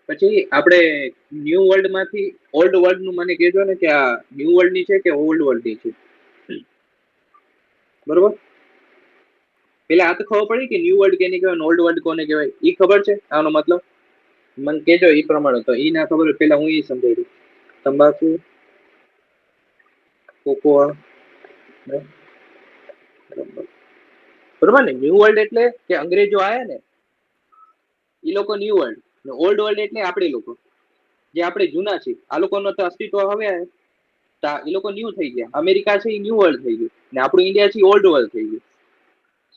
પછી આપણે new world માંથી ઓલ્ડ વર્લ્ડ નું મને કહેજો ને કે આ ન્યૂ વર્લ્ડ ની છે કે ઓલ્ડ વર્લ્ડ ની છે, બરોબર? પેલા આ તો ખબર પડી કે ન્યૂ વર્લ્ડ કેને કહેવાય, ઓલ્ડ વર્લ્ડ કોને કહેવાય, ઈ ખબર છે આનો મતલબ? મને કેજો ઈ પ્રમાણે, તો ઈ ના ખબર હોય પેલા હું ઈ સમજાવી દઉં. તંબાકુ, કોકોઆ, બરોબર ને? ન્યૂ વર્લ્ડ એટલે કે અંગ્રેજો આયા ને ઈ લોકો ન્યૂ વર્લ્ડ, ઓલ્ડ વર્લ્ડ એટલે આપણે લોકો જે આપણે જૂના છીએ, આ લોકોનો તો અસ્તિત્વ હવે એ લોકો ન્યૂ થઈ ગયા. અમેરિકા છે એ ન્યૂ વર્લ્ડ થઈ ગયું ને આપણું ઇન્ડિયા છે ઓલ્ડ વર્લ્ડ થઈ ગયું.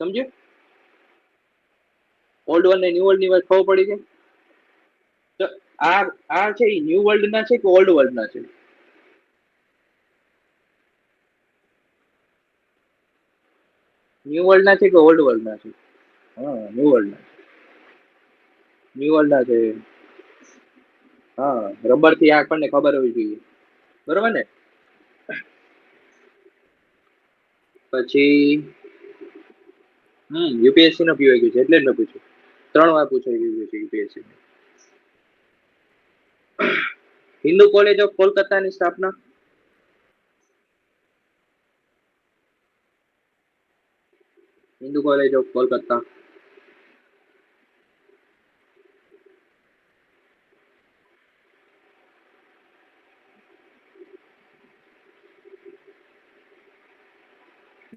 સમજ્યું? ઓલ્ડ વર્લ્ડ ને ન્યૂ વર્લ્ડ ની વાત ખબર પડી છે? તો આ આ છે એ ન્યૂ વર્લ્ડ ના છે કે ઓલ્ડ વર્લ્ડ ના છે? ન્યૂ વર્લ્ડ ના છે કે ઓલ્ડ વર્લ્ડ ના છે? હા, ન્યૂ વર્લ્ડ ના, ન્યૂ વર્લ્ડ ના છે. હા, રબર થી આપણને ખબર હોવી જોઈએ, બરોબર ને? પછી યુપીએસસી નો પીવાય ગયું છે એટલે જ મેં પૂછ્યું. 3 વાર પૂછાઈ ગયું છે UPSC. Hindu college of Kolkata ની સ્થાપના? Hindu college of Kolkata.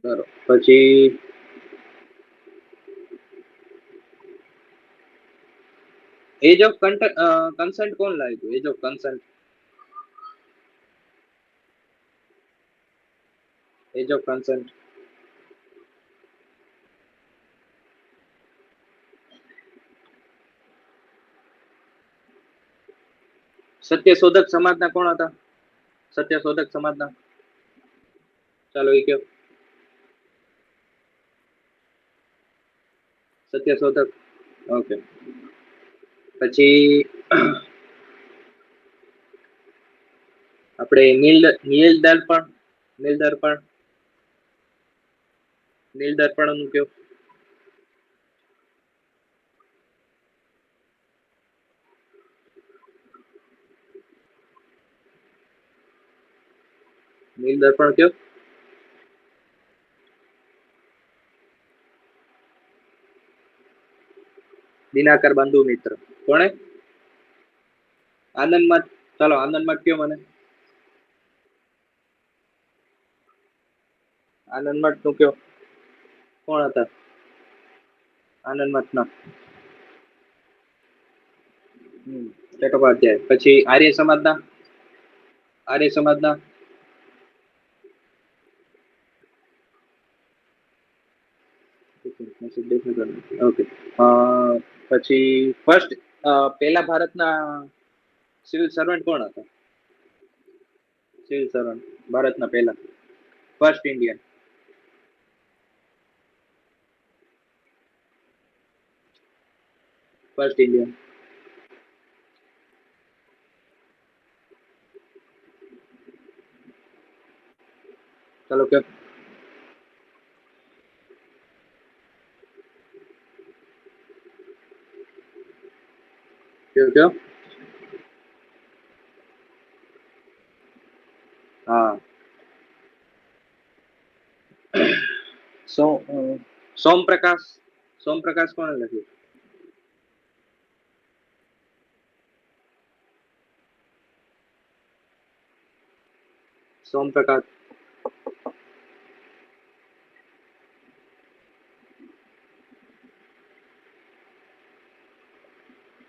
બરોબર. પછી એજ ઓફ કન્સન્ટ કોણ લાવ્યું? Age of consent, age of consent Satyashodhak સમાજના કોણ હતા? સત્યશોધક સમાજના, ચાલો એ કયો. સત્યશોધક, ઓકે. પછી આપણે નીલ દર્પણ, નીલ દર્પણ, નીલ દર્પણ નું કયો. નીલ દર્પણ કયો. દિનાકર બંધુ મિત્ર કોણે? આનંદ મત, ચાલો આનંદ મત કયો મને. આનંદ મત નું કયો, કોણ હતા આનંદ મત ના? ચટ્ટોપાધ્યાય. પછી આર્ય સમાજના, આર્ય સમાજના ઓકે. પછી ફર્સ્ટ પહેલા ભારતના સિવિલ સર્વન્ટ કોણ હતા? સિવિલ સર્વન્ટ ભારતના પહેલા, ફર્સ્ટ ઇન્ડિયન. First Indian. ચાલો કે કયો કયો. હા, સોમપ્રકાશ, સોમપ્રકાશ કોણે લખ્યું? સોમપ્રકાશ.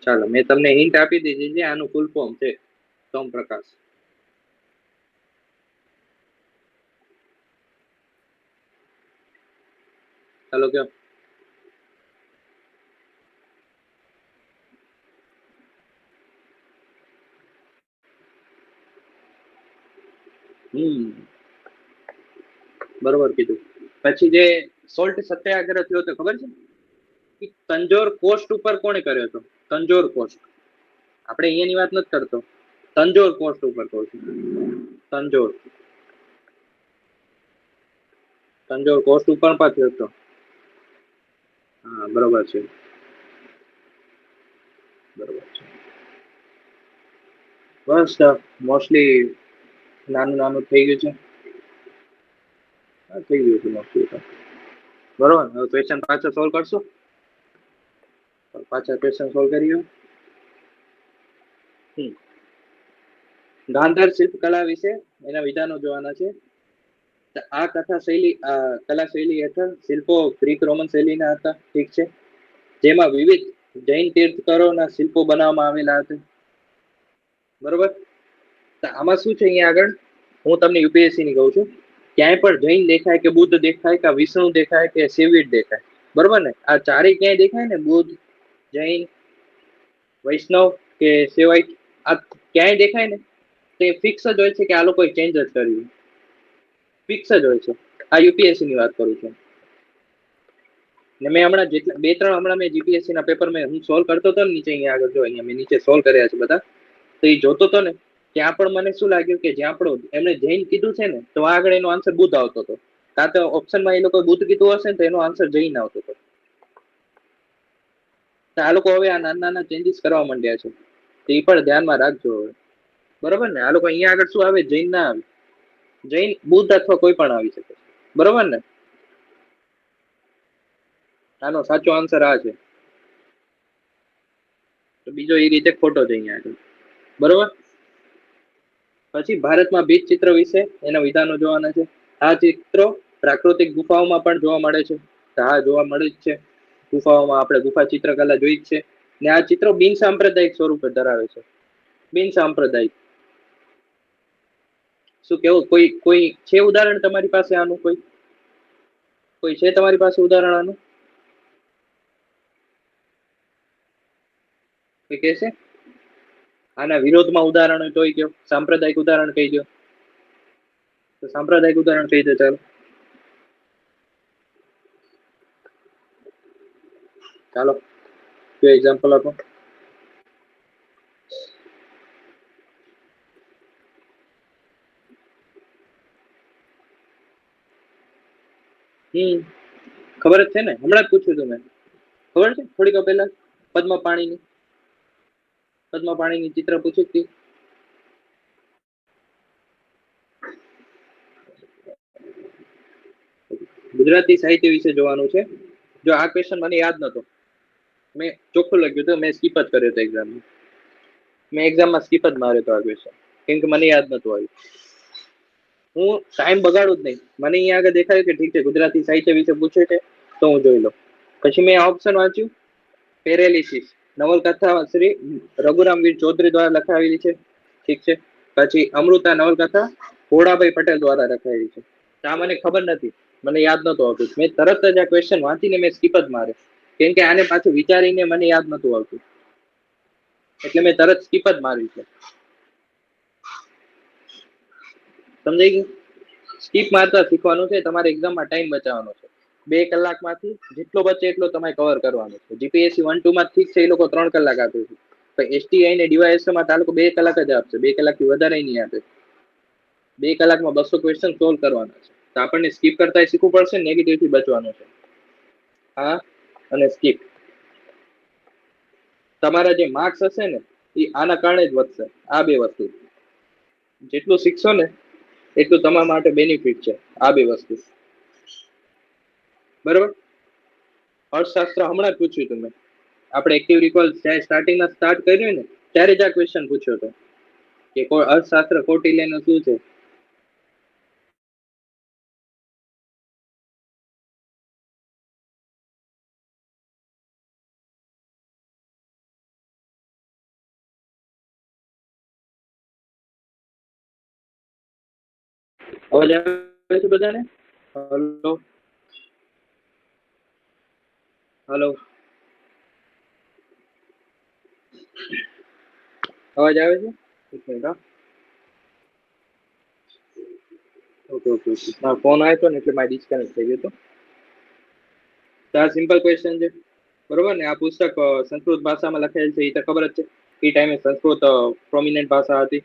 ચાલો મેં તમને હિન્ટ આપી દીધી છે, આનું ફૂલ ફોર્મ છે સોમપ્રકાશ. ચાલો કયો. બરોબર કીધું. પછી જે સોલ્ટ સત્યાગ્રહ થયો તો ખબર છે? તંજોર કોસ્ટ ઉપર કોણે કર્યો હતો? તંજોર કોસ્ટ, આપણે અહીંયાની વાત નથી કરતો, તંજોર કોસ્ટ ઉપર કહું છું. તંજોર, તંજોર કોસ્ટ ઉપર પણ થયો હતો. હા બરોબર છે, બરોબર છે. બસ મોસ્ટલી નાનું નાનું થઈ ગયું છે. હા, થઈ ગયું છે મોસ્ટલી તો. બરોબર, હવે ક્વેશ્ચન પાછા સોલ્વ કરશો. પાછા ક્વેશ્ચન સોલ્વ કરીએ. ગાંધાર શિલ્પકલા વિશે એના વિધાનો જોવાના છે. આ કથા શૈલી કલા શૈલી હેઠળ શિલ્પો ગ્રીક રોમન શૈલીના હતા. ઠીક છે, જેમાં વિવિધ જૈન તીર્થકરોના શિલ્પો બનાવવામાં આવેલા હતા. બરોબર, તો આમાં શું છે અહીંયા આગળ હું તમને યુપીએસસી ની કહું છું. ક્યાંય પણ જૈન દેખાય કે બુદ્ધ દેખાય કે વિષ્ણુ દેખાય કે શિવવીર દેખાય, બરોબર ને, આ ચારેય ક્યાંય દેખાય ને, બુદ્ધ, જૈન, વૈષ્ણવ કે સેવાય, આ ક્યાંય દેખાય ને તે ફિક્સ જ હોય છે કે આ લોકોએ ચેન્જ જ કર્યું. ફિક્સ જ હોય છે. આ યુપીએસસી ની વાત કરું છું. ને મેં હમણાં જેટલા બે ત્રણ હમણાં મેં જીપીએસસી ના પેપર મેં હું સોલ્વ કરતો હતો ને, નીચે અહીંયા આગળ જો અહીંયા મેં નીચે સોલ્વ કર્યા છે બધા, તો એ જોતો હતો ને ત્યાં પણ મને શું લાગ્યું કે જ્યાં આપણો એમને જૈન કીધું છે ને તો આગળ એનો આન્સર બુદ્ધ આવતો હતો. કાં તો ઓપ્શનમાં એ લોકો બુદ્ધ કીધું હશે ને તો એનો આન્સર જૈન આવતો હતો. તો આ લોકો હવે આ નાના નાના ચેન્જીસ કરવા માંડ્યા છે, તો એ પણ ધ્યાનમાં રાખજો હવે. બરોબર ને, આ લોકો અહીંયા આગળ શું આવે, જૈન ના આવે. જૈન બુદ્ધ અથવા કોઈ પણ આવી શકે. બરોબર ને, આનો સાચો આન્સર આ છે. તો બીજો એ રીતે ખોટો છે અહીંયા આગળ. બરોબર, પછી ભારતમાં બીજ ચિત્ર વિશે એના વિધાનો જોવાના છે. આ ચિત્રો પ્રાકૃતિક ગુફાઓમાં પણ જોવા મળે છે. હા, જોવા મળે જ છે. ગુફાઓમાં આપણે ગુફા ચિત્રકલા જોઈ જ છે. ને આ ચિત્રો બિન સાંપ્રદાયિક સ્વરૂપે ધરાવે છે. બિન સાંપ્રદાયિક શું કેવું, કોઈ કોઈ છે ઉદાહરણ તમારી પાસે આનું? કોઈ છે તમારી પાસે ઉદાહરણ આનું? કોઈ કહેશે? આના વિરોધમાં ઉદાહરણ હોય તોય કયો. સાંપ્રદાયિક ઉદાહરણ કહી દો. તો સાંપ્રદાયિક ઉદાહરણ કહી દો ચાલો. ચાલો કયો એક્ઝામ્પલ આપો. ખબર જ છે ને, હમણાં જ પૂછ્યું હતું મેં. ખબર છે થોડીક પહેલા પદ્મપાણીની ચિત્ર પૂછી હતી. ગુજરાતી સાહિત્ય વિશે જોવાનું છે. જો આ ક્વેશ્ચન મને યાદ નતો, મેં ચોખ્ખું લખ્યું હતું, મેં સ્કીપ જ કર્યો હતો એક્ઝામમાં. મેં એક્ઝામમાં સ્કીપ જ માર્યો હતો આ ક્વેશ્ચન, કેમ કે મને યાદ નતું આવ્યું. હું ટાઈમ બગાડું જ નહીં. મને અહીંયા આગળ દેખાયું કે ઠીક છે ગુજરાતી સાહિત્ય વિશે પૂછે છે તો હું જોઈ લઉં. પછી મેં ઓપ્શન વાંચ્યું. પેરેલિસિસ નવલકથા શ્રી રઘુરામવીર ચૌધરી દ્વારા લખાવેલી છે. ઠીક છે. પછી અમૃતા નવલકથા ભોળાભાઈ પટેલ દ્વારા લખાયેલી છે. આ મને ખબર નથી, મને યાદ નતું આવતું. મેં તરત જ આ ક્વેશ્ચન વાંચીને મેં સ્કીપ જ માર્યો, કેમ કે આને પાછું વિચારીને મને યાદ નતું આવતું, એટલે મેં તરત સ્કીપ જ માર્યું છે. સમજાઈ ગયું? સ્કીપ મારતા શીખવાનું છે. તમારે એક્ઝામમાં ટાઈમ બચાવવાનો છે. 2 કલાકમાંથી જેટલો બચે એટલો તમારે કવર કરવાનો છે. જીપીએસસી 1-2 માં ઠીક છે, એ લોકો 3 કલાક આપે છે, પણ એસટીઆઈ ને ડીવાયએસઓ માં આ લોકો 2 કલાક જ આપશે. 2 કલાકથી વધારે નહીં આપે. 2 કલાકમાં 200 ક્વેશ્ચન સોલ્વ કરવાના છે. તો આપણને સ્કીપ કરતા શીખવું પડશે, નેગેટિવ થી બચવાનું છે. હા, અને સ્કીપ તમારા જે માર્ક્સ હશે ને એ આના કારણે જ વધશે. આ 2 વસ્તુ જેટલું શીખશો ને એટલું તમારા માટે બેનિફિટ છે. આ 2 વસ્તુ બરોબર. અર્થશાસ્ત્ર હમણાં જ પૂછ્યું તમે, આપણે એક્ટિવ રિકોલ સ્ટાર્ટિંગમાં સ્ટાર્ટ કર્યું ને ત્યારે જ આ ક્વેશ્ચન પૂછ્યો હતો કે અર્થશાસ્ત્ર કૌટિલ્યનું શું છે. અવાજ આવે છે બધાને? હલો હલો, અવાજ આવે છે? એક મિનિટ હા. Okay okay okay. મારો ફોન આવ્યો હતો ને એટલે મારે ડિસ્કનેક્ટ થઈ ગયો હતો. તો આ સિમ્પલ ક્વેશ્ચન છે, બરોબર ને. આ પુસ્તક સંસ્કૃત ભાષામાં લખેલ છે, એ તો ખબર જ છે. એ ટાઈમે સંસ્કૃત પ્રોમિનન્ટ ભાષા હતી.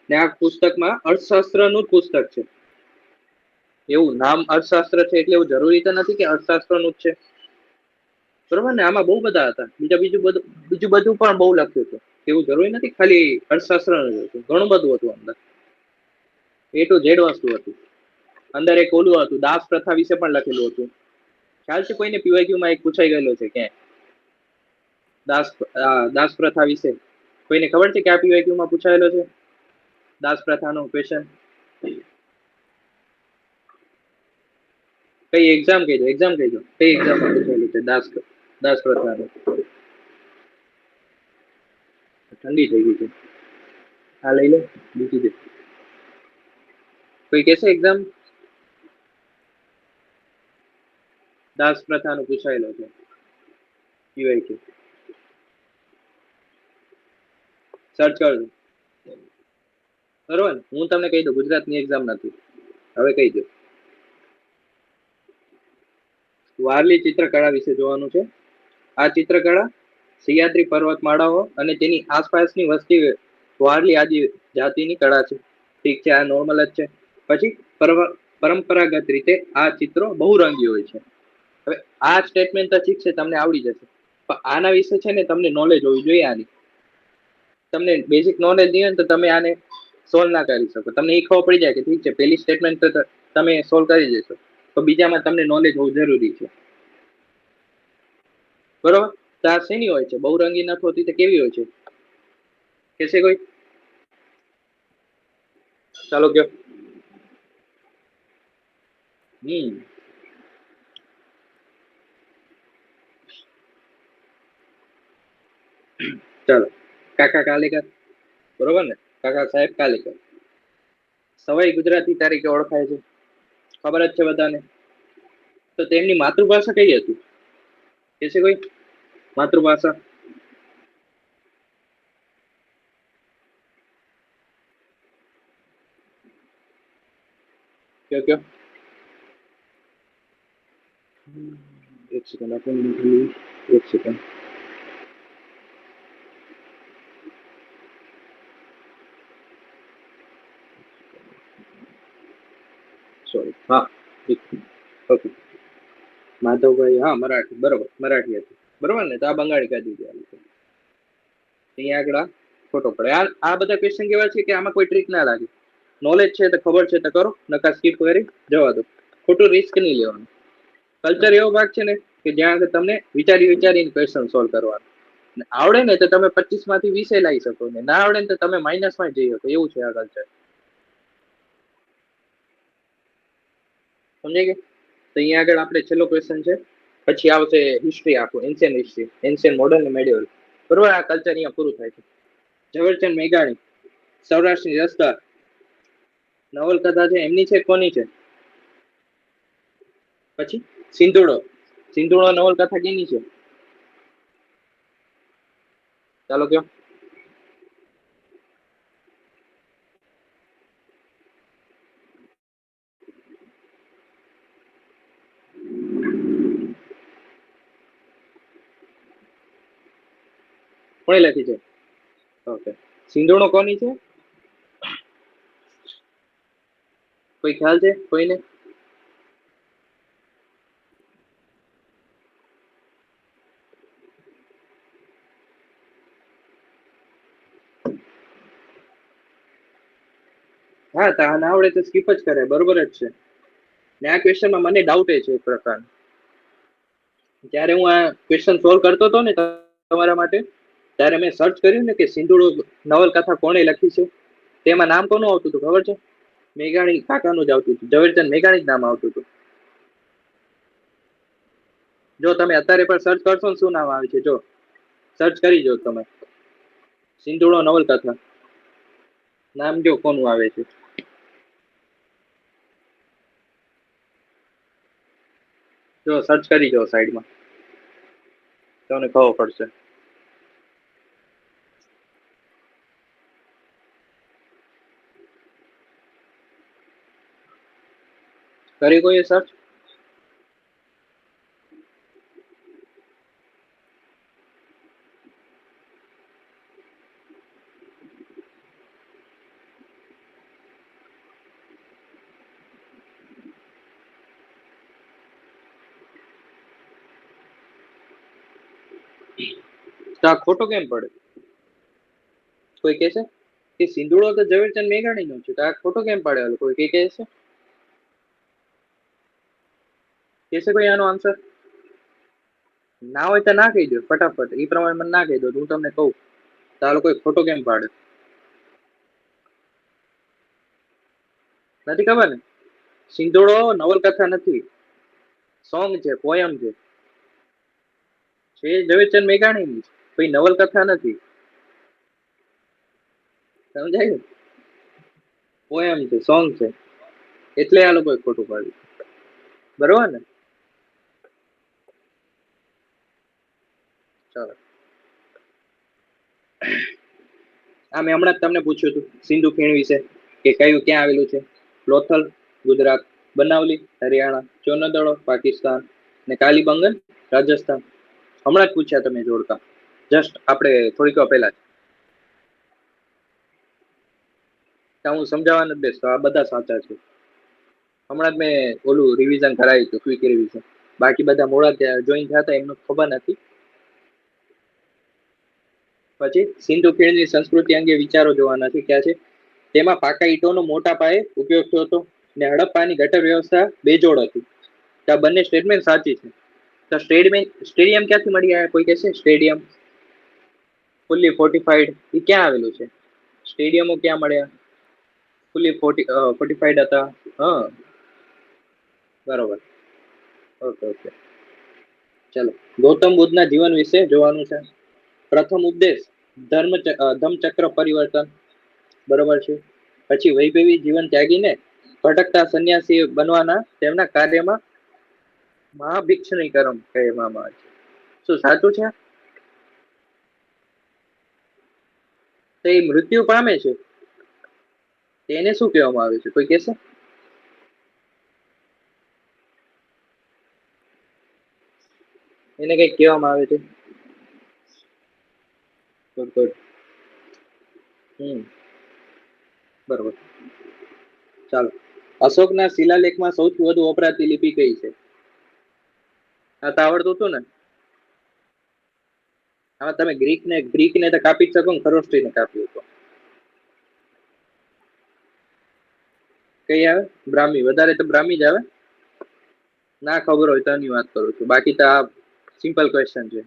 ને આ પુસ્તકમાં અર્થશાસ્ત્રનું જ પુસ્તક છે. એવું નામ અર્થશાસ્ત્ર છે એટલે એવું જરૂરી તો નથી કે અર્થશાસ્ત્રનું જ છે, બરોબર ને. આમાં બહુ બધા હતા, બીજું બધું પણ બહુ લખ્યું હતું. એવું જરૂરી નથી ખાલી અર્થશાસ્ત્ર જ હતું, ઘણું બધું હતું અંદર, એ ટુ ઝેડ વસ્તુ હતી. અંદર એક ઓલું હતું, દાસ પ્રથા વિશે પણ લખેલું હતું. ખ્યાલ છે કોઈને પીવાયક્યુ માં એક પૂછાઈ ગયેલો છે ક્યાંય દાસ દાસ પ્રથા વિશે કોઈને ખબર છે કે આ પીવાયક્યુ માં પૂછાયેલો છે દાસ પ્રથાનો ક્વેશ્ચન? કઈ એક્ઝામ કહીજો, એક્ઝામ કહીજો કઈ એક્ઝામ માં પૂછાયેલું છે દાસ દાસ પ્રથાનો? ઠંડી થઈ ગઈ છે, આ લઈ લો બીજી દે. કોઈ કહેશે એક્ઝામ દાસ પ્રથાનો પૂછાયેલો છે પીવાયક્યુ? સર્ચ કરજો બરોબર ને. હું તમને કહી દઉં ગુજરાતની એક્ઝામ નથી, હવે કહી દઉં. વારલી ચિત્રકળા વિશે જોવાનું છે. આ ચિત્રકળા સહ્યાદ્રી પર્વતમાળાઓ અને તેની આસપાસની વસ્તી વારલી આદિ જાતિની કળા છે. ઠીક છે, આ નોર્મલ જ છે. પછી પરંપરાગત રીતે આ ચિત્રો બહુરંગી હોય છે. હવે આ સ્ટેટમેન્ટ તો ઠીક છે, તમને આવડી જશે, પણ આના વિશે છે ને તમને નોલેજ હોવી જોઈએ. આની તમને બેઝિક નોલેજ નહીં હોય તો તમે આને સોલ્વ ના કરી શકો. તમને એ ખબર પડી જાય કે ઠીક છે પહેલી સ્ટેટમેન્ટ તો તમે સોલ્વ કરી દેશો, તો બીજામાં તમને નોલેજ હોવું જરૂરી છે. બરોબર? તો આ શેની હોય છે? બહુરંગી નથી હોતી તો કેવી હોય છે કહેશે કોઈ? ચાલો કયો. ચાલો, કાકા કાલેકર, બરોબર ને? કાકા સાહેબ કાલેકર સવાઈ ગુજરાતી તરીકે ઓળખાય છે, ખબર જ છે બધાને. તો તેમની માતૃભાષા કઈ હતી કહેશે કોઈ? માતૃભાષા કયો કયો. એક સેકન્ડ આપો, એક સેકન્ડ. સોરી, હા ઓકે. માધવભાઈ, હા મરાઠી, બરોબર મરાઠી હતી, બરોબર ને? તો આ બંગાળી કાઢી દે. અહીંયા આગળ ખોટો પડે. આ બધા ક્વેશ્ચન કેવા છે કે આમાં કોઈ ટ્રીક ના લાગે. નોલેજ છે તો ખબર છે તો કરો, નકા સ્કીપ કરી જવા દો. ખોટું રિસ્ક નહીં લેવાનું. કલ્ચર એવો ભાગ છે ને કે જ્યાં આગળ તમને વિચારીને ક્વેશ્ચન સોલ્વ કરવાનું. આવડે ને તો તમે 25 માંથી 20 લાવી શકો, ને ના આવડે ને તો તમે માઇનસ માં જઈ શકો. એવું છે આ કલ્ચર, સમજાય કે? તો અહીંયા આગળ આપણે છેલ્લો ક્વેશ્ચન છે, પછી આવશે હિસ્ટ્રી, આખું એન્શિયન્ટ હિસ્ટ્રી, એન્શિયન્ટ મોડર્ન ને મેડિવલ. બરોબર? આ કલ્ચર અહીંયા પૂરું થાય છે. ઝવેરચંદ મેઘાણી સૌરાષ્ટ્રની રસધાર નવલકથા છે એમની છે, કોની છે? પછી સિંધુડો, સિંધુડો નવલકથા કેની છે? ચાલો કયો. કોણે લખી છે? ઓકે, સિંધુડો કોની છે? કોઈ ખ્યાલ છે કોઈને? હા, તો ના આવડે તો સ્કીપ જ કરે, બરોબર જ છે. ને આ ક્વેશ્ચનમાં મને ડાઉટ છે એક પ્રકાર. જ્યારે હું આ ક્વેશ્ચન સોલ્વ કરતો હતો ને તમારા માટે, ત્યારે મેં સર્ચ કર્યું ને કે સિંધુડો નવલકથા કોણે લખી છે, તેમાં નામ કોનું આવતું હતું ખબર છે? મેઘાણી કાકાનું જ આવતું હતું, ઝવેરચંદ મેઘાણી જ નામ આવતું હતું. જો તમે અત્યારે પણ સર્ચ કરશો ને શું નામ આવે છે, જો સર્ચ કરી જો તમે સિંધુડો નવલકથા, નામ જો કોનું આવે છે. જો સર્ચ કરી જો સાઈડમાં, તમને ખબર પડશે. કરી કોઈએ સર્ચ? તો આ ખોટો કેમ પડે? કોઈ કહે છે કે સિંધુડો તો ઝવેરચંદ મેઘાણી નો છે, તો આ ખોટો કેમ પાડે? કોઈ કહે છે, કહેશે કોઈ આનો આન્સર? ના હોય તો ના કહી દો ફટાફટ, એ પ્રમાણે મને ના કહી દો, હું તમને કહું તો આ લોકો ખોટો કેમ પાડે. નથી ખબર ને? સિંધુડો નવલકથા નથી, સોંગ છે, પોયમ છે. ઝવેરચંદ મેઘાણી ની કોઈ નવલકથા નથી, સમજાય? પોયમ છે, સોંગ છે, એટલે આ લોકોએ ખોટું પાડ્યું. બરોબર ને? ચાલો, આ મેં હમણાં જ તમને પૂછ્યું હતું સિંધુ ખીણ વિશે, કે કયું ક્યાં આવેલું છે. લોથલ ગુજરાત, બનાવલી હરિયાણા, ચોનદડો પાકિસ્તાન ને કાલીબંગન રાજસ્થાન. હમણાં જ પૂછ્યા તમે જોડકા, જસ્ટ આપણે થોડીક વાર પહેલા જ. હું સમજાવવા નથી બેસતો, આ બધા સાચા છે. હમણાં જ મેં ઓલું રિવિઝન કરાવ્યું હતું, ક્વિક રિવિઝન. બાકી બધા મોડા જોઈન થયા હતા, એમનું ખબર નથી. પછી સિંધુ ખીણની સંસ્કૃતિ અંગે વિચારો જોવાના છે. ક્યાં છે? તેમાં પાકા ઈંટોનો મોટા પાયે ઉપયોગ થયો હતો ને હડપ્પાની ગટર વ્યવસ્થા બેજોડ હતી. તો આ બંને સ્ટેટમેન્ટ સાચી છે. તો સ્ટેડિયમ ક્યાંથી મળી આવ્યા? કોઈ કહેશે સ્ટેડિયમ ફુલ્લી ફોર્ટિફાઈડ એ ક્યાં આવેલું છે? સ્ટેડિયમો ક્યાં મળ્યા? ફુલ્લી ફોર્ટિફાઈડ હતા. હા, બરોબર. ઓકે ઓકે, ચલો. ગૌતમ બુદ્ધના જીવન વિશે જોવાનું છે. પ્રથમ ઉપદેશ ધમ્મચક્ર પરિવર્તન, બરોબર છે. પછી વૈભવી જીવન ત્યાગીને ભટકતા સંન્યાસી બનવાના તેમના કાર્યમાં મહાભિક્ષુનીકરણ કહેવામાં આવે છે. શું સાચું છે? તો એ મૃત્યુ પામે છે, તેને શું કહેવામાં આવે છે? કોઈ કહેશે? એને કઈક કહેવામાં આવે છે. બરોબર, ચાલો. અશોકના શિલાલેખમાં સૌથી વધુ વપરાતી લિપિ કઈ છે? આ તો આવડતું હતું ને. આમાં તમે ગ્રીક ને તો કાપી જ શકો ને, ખરોષ્ઠી ને કાપી શકો. કઈ આવે? બ્રાહ્મી. વધારે તો બ્રાહ્મી જ આવે. ના ખબર હોય તો એની વાત કરું છું, બાકી તો આ સિમ્પલ ક્વેશ્ચન છે.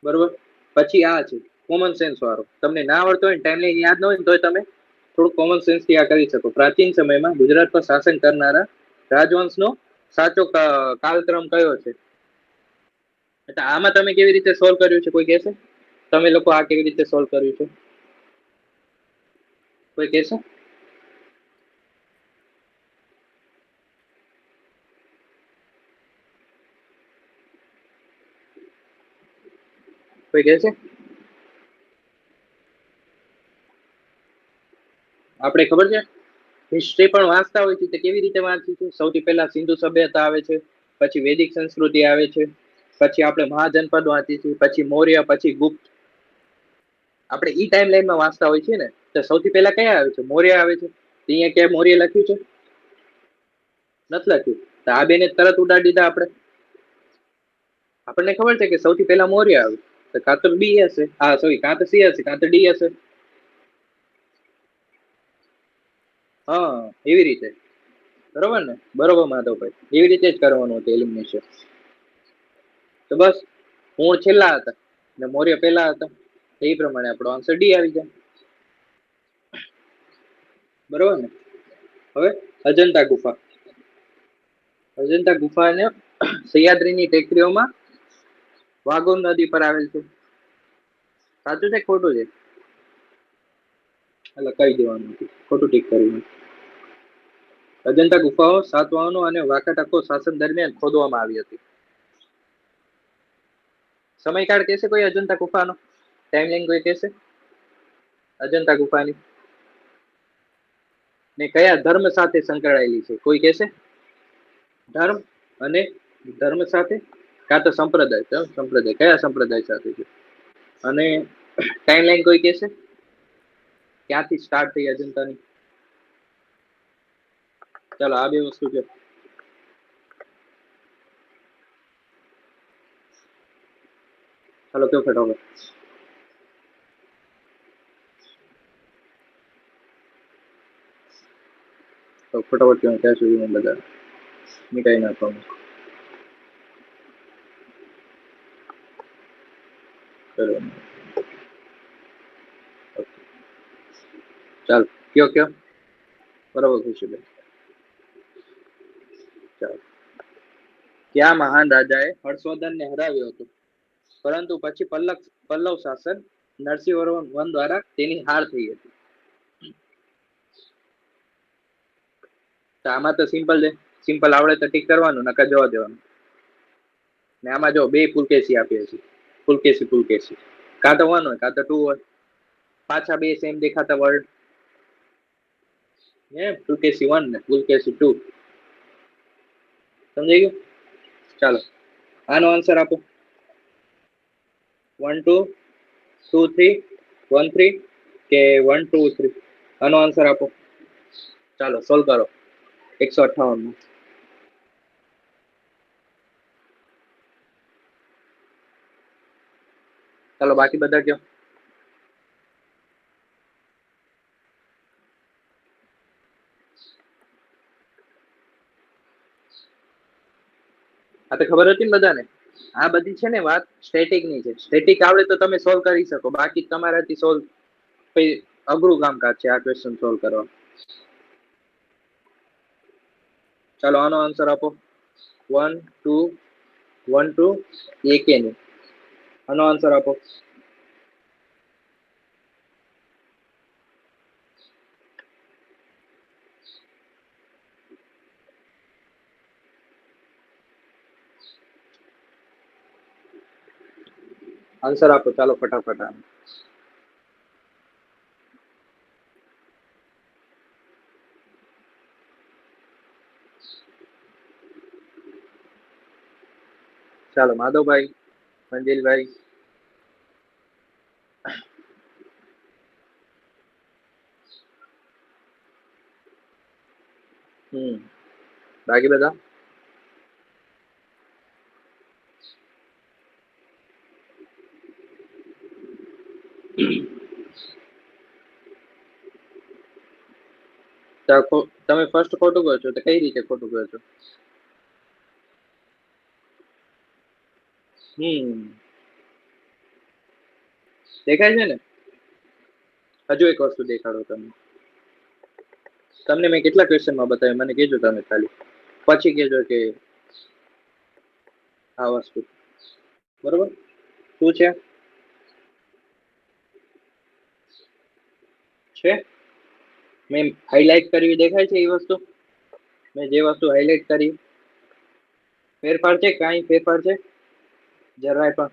બરોબર. પછી આ છે કોમન સેન્સ વાળો. તમને ના આવડતો હોય, ટાઈમ લઈને યાદ ન હોય ને, તો તમે થોડું કોમન સેન્સ થી આ કરી શકો. પ્રાચીન સમયમાં ગુજરાત પર શાસન કરનારા રાજવંશનો સાચો કાલક્રમ કયો છે? એટલે આમાં તમે કેવી રીતે સોલ્વ કર્યું છે? કોઈ કહેશે? તમે લોકો આ કેવી રીતે સોલ્વ કર્યું છે? કોઈ કહેશે? કોઈ કહેશે? આપણે ખબર છે હિસ્ટ્રી પણ વાંચતા હોય છે, તો કેવી રીતે વાંચી છે? સૌથી પહેલા સિંધુ સભ્યતા આવે છે, પછી વૈદિક સંસ્કૃતિ આવે છે, પછી આપણે મહાજનપદ વાંચી છે, પછી મૌર્ય, પછી ગુપ્ત. આપણે ઈ ટાઈમ લાઈનમાં વાંચતા હોય છે ને, તો સૌથી પહેલા કયા આવે છે? મૌર્ય આવે છે. અહીંયા ક્યાં મૌર્ય લખ્યું છે? નથી લખ્યું. તો આ બેને તરત ઉડાડી દીધા આપણે. આપણને ખબર છે કે સૌથી પહેલા મૌર્ય આવે, તો કાં તો બી હશે, હા સોરી, કાં તો સી હશે, કાં તો ડી હશે. હા, એવી રીતે. બરોબર ને? બરોબર માધવભાઈ, એવી રીતે જ કરવાનું હતું એલિમિનેશન. તો બસ, હું છેલ્લા હતા ને મૌર્ય પહેલા હતા, એ પ્રમાણે આપણો આન્સર ડી આવી જાય. બરોબર ને? હવે અજંતા ગુફા. અજંતા ગુફાને સહ્યાદ્રીની ટેકરીઓમાં વાઘોર નદી પર આવેલ છે. સાચું છે ખોટું છે? એટલે કહી દેવાનું હતું, ખોટું ટીક કર્યું. અજંતા ગુફાઓ સાતવાહનો અને વાકાટકો શાસન દરમિયાન ખોદવામાં આવી હતી. સમયકાળ કહેશે કોઈ અજંતા ગુફાનો? ટાઈમલાઈન કોઈ કહેશે અજંતા ગુફાની? ને કયા ધર્મ સાથે સંકળાયેલી છે? કોઈ કહેશે? ધર્મ અને ધર્મ સાથે, કાં તો સંપ્રદાય. સંપ્રદાય કયા સંપ્રદાય સાથે છે? અને ટાઈમલાઈન કોઈ કહેશે? ક્યાંથી સ્ટાર્ટ થઈ અજંતાની? ચાલો, આ બે વસ્તુ છે. ચાલો, કયો ફટાફટ. તો ફટાફટ કહો ત્યાં સુધી હું બધા મિટાઈ નાખવાનું. ચલો ચાલ કયો બરાબર ખુશીબેન. ચાલો. ક્યાં મહાન રાજાએ હર્ષવર્ધનને હરાવ્યો હતો, પરંતુ પછી પલ્લવ શાસક નરસિંહ વર્મન દ્વારા તેની હાર થઈ હતી? તો આમાં તો સિમ્પલ આવડે તો ટીક કરવાનું, નકર જવા દેવાનું. ને આમાં જો બે પુલકેશી આપીએ છીએ, પુલકેશી કાં તો 1 હોય કાં તો 2 હોય. પાછા બે સેમ દેખાતા વર્ડ, હે પુલકેશી 1 ને પુલકેશી 2. સમજાઈ ગયું? ચાલો આનો આન્સર આપો. 1 2 2 3 1 3 કે 1 2 3? આનો આન્સર આપો. ચાલો સોલ્વ કરો. 158 ચાલો બાકી બધા કયો. આ તો ખબર હતી ને બધાને. આ બધી છે ને વાત સ્ટેટિક ની છે. સ્ટેટિક આવડે તો તમે સોલ્વ કરી શકો, બાકી તમારાથી સોલ્વ અઘરું કામકાજ છે આ ક્વેશ્ચન સોલ્વ કરવા. ચાલો આનો આન્સર આપો. 1 2 1 2 એકે નહીં. આનો આન્સર આપો. આન્સર આપો ચાલો ફટાફટ. ચાલો માધવભાઈ, મંજિલભાઈ, બાકી બધા તમે ફર્સ્ટ ખોટું કહો છો તો કઈ રીતે ખોટું કહો છો? દેખાય છે ને? હજુ એક વસ્તુ દેખાડો તમને મેં કેટલા ક્વેશ્ચનમાં બતાવ્યું મને કહેજો તમે ખાલી, પછી કહેજો કે આ વસ્તુ બરોબર શું છે. મેં હાઇલાઇટ કરવી દેખાય છે એ વસ્તુ? મેં જે વસ્તુ હાઇલાઇટ કરી ફેરફાર છે? કાંઈ ફેરફાર છે? જરાય પણ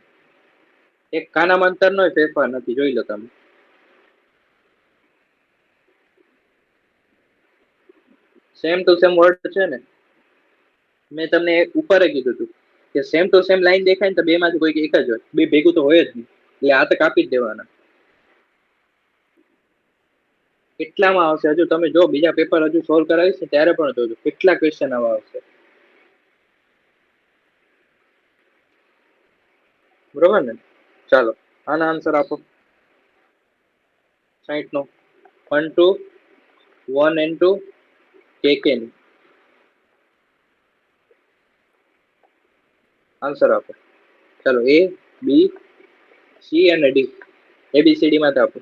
એક કાનામાં અંતર નો ફેરફાર નથી, જોઈ લો તમે. સેમ ટુ સેમ વર્ડ છે ને. મેં તમને ઉપર કીધું હતું કે સેમ ટુ સેમ લાઈન દેખાય ને તો બે માંથી કોઈ એક જ હોય, બે ભેગું તો હોય જ નહીં, એટલે આ તો કાપી જ દેવાના. કેટલામાં આવશે હજુ તમે જો, બીજા પેપર હજુ સોલ્વ કરાવીશ ને ત્યારે પણ જોજો કેટલા ક્વેશ્ચન આવા આવશે. બરોબર ને? ચાલો આનો આન્સર આપો. 60 નો 1 2 1 and 2 કે ની. આન્સર આપો. ચાલો એ બી સી અને ડી, એબીસીડી માં આપો.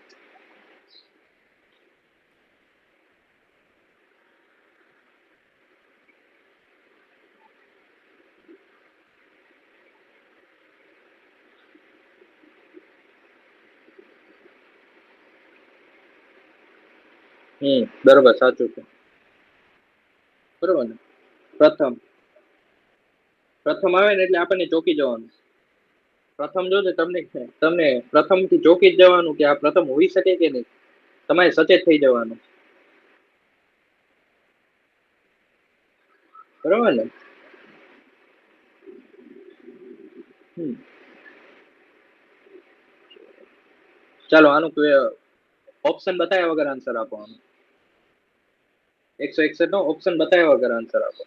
બરોબર સાચું છે. બરોબર ને? પ્રથમ આવે ને એટલે આપણને ચોકી જવાનું. પ્રથમ જો ને તમને પ્રથમ થી ચોકી જ જવાનું કે આ પ્રથમ હોઈ શકે કે નહીં, તમારે સચેત થઈ જવાનું. બરોબર ને? ચાલો આનું ઓપ્શન બતાવ્યા વગર આન્સર આપો. 161 નો ઓપ્શન બતાવ્યા વગર આન્સર આપો.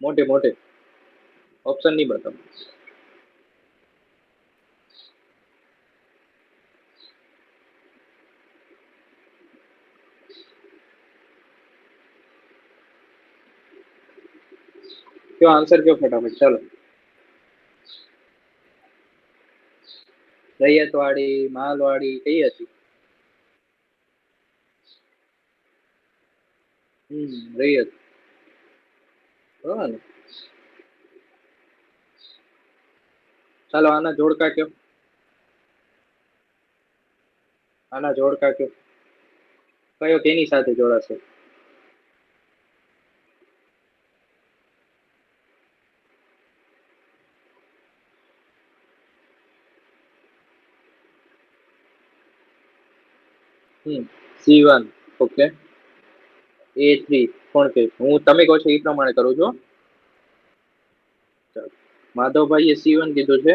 મોટે ઓપ્શન નહીં બતાવો. કયો આન્સર કયો ફટાફટ, ચાલો. રૈયતવાડી, માલવાડી કઈ હતી? રૈયત. બરાબર ને? ચાલો આના જોડકા કયો. આના જોડકા કયો. કયો કેની સાથે જોડાશે? C1. ઓકે. A3 કોણ કે? હું તમે કહો છો એ પ્રમાણે કરું છું. ચાલો. માધવભાઈએ C1 કીધું છે,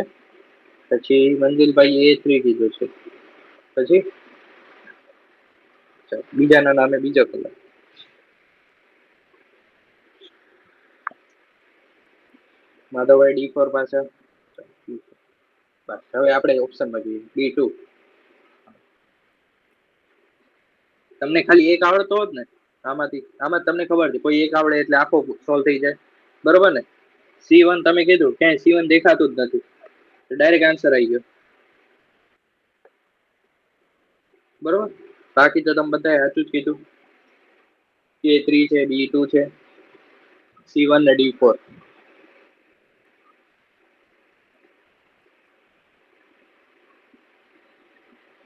પછી મંજિલભાઈ A3 કીધું છે, પછી બીજાના નામે બીજો કલર. માધવભાઈ D4 પાસે. બસ હવે આપણે ઓપ્શનમાં જોઈએ B2. તમને ખાલી એક આવડતો હોત ને આમાં તમને ખબર છે કોઈ એક આવડે એટલે આખો સોલ્વ થઈ જાય, બરોબર ને? C1 તમે કીધું, ક્યાંય C1 દેખાતું જ નથી, ડાયરેક્ટ આન્સર આવી ગયો, બરોબર. બાકી તો તમે બધાએ સાચું જ કીધું. A3 છે, B2 છે, C1 ને D4.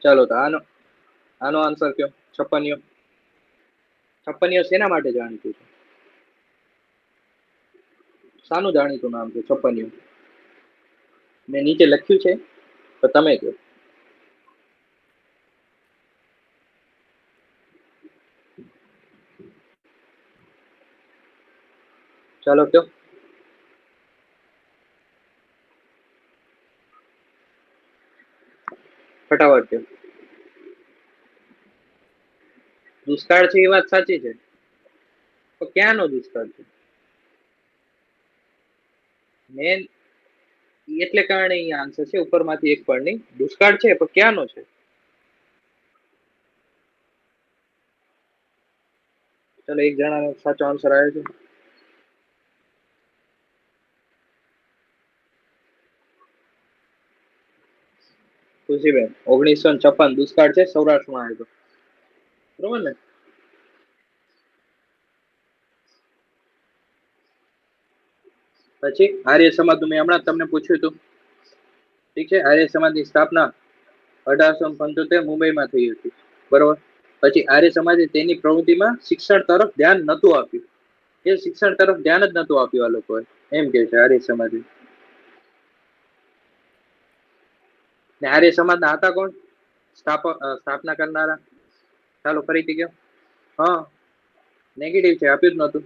ચાલો તો આનો આન્સર કયો. છપ્પનિયો. છપ્પનિયો શેના માટે જાણીતું છે? શાનું જાણીતું નામ છે છપ્પનિયો? મેં નીચે લખ્યું છે તો તમે કહો. ચાલો કયો. ફટાફટ કયો. દુષ્કાળ છે એ વાત સાચી છે, તો ક્યાંનો દુષ્કાળ છે? મેન એટલે કારણે અહીંયા આન્સર છે ઉપરમાંથી એક પણ નહીં. દુષ્કાળ છે પણ ક્યાંનો છે? ચલો એક જણાનો સાચો આન્સર આવ્યો છે. ખુશીબેન 1956 દુષ્કાળ છે સૌરાષ્ટ્રમાં આવ્યો, બરોબર ને? પછી આર્ય સમાજ મેં હમણાં તમને પૂછ્યું હતું, ઠીક છે. આર્ય સમાજની સ્થાપના 1875 મુંબઈમાં થઈ હતી, બરોબર. પછી આર્ય સમાજે તેની પ્રવૃત્તિમાં શિક્ષણ તરફ ધ્યાન નતું આપ્યું. એ શિક્ષણ તરફ ધ્યાન જ નતું આપ્યું આ લોકોએ, એમ કે છે આર્ય સમાજે. ને આર્ય સમાજના હતા કોણ સ્થાપના કરનારા? ચાલો ફરીથી કયો. હા, નેગેટિવ છે, આપ્યું જ નતું,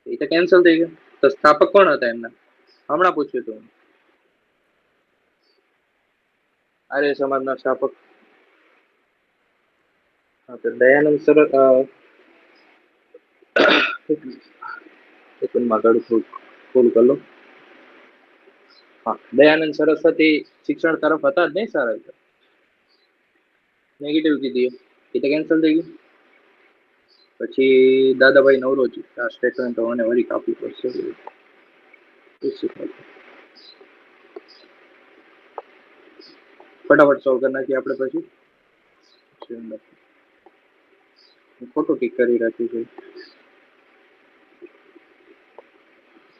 એ તો કેન્સલ થઈ ગયું. તો સ્થાપક કોણ હતા એમના? હમણાં પૂછ્યું હતું આર્ય સમાજના સ્થાપક. દયાનંદ સર ફૂલ કરી લો. હા, દયાનંદ સરસ્વતી શિક્ષણ તરફ હતા જ નહીં સર, નેગેટિવ કીધી, એ તો કેન્સલ થઈ ગયું. પછી દાદાભાઈ નવરોજી, આ સ્ટેટમેન્ટ તો મને વળી કાપવું પડશે. ફટાફટ સોલ્વ કરી નાખીએ આપણે. પછી ખોટું ટીક કરી રાખ્યું છે.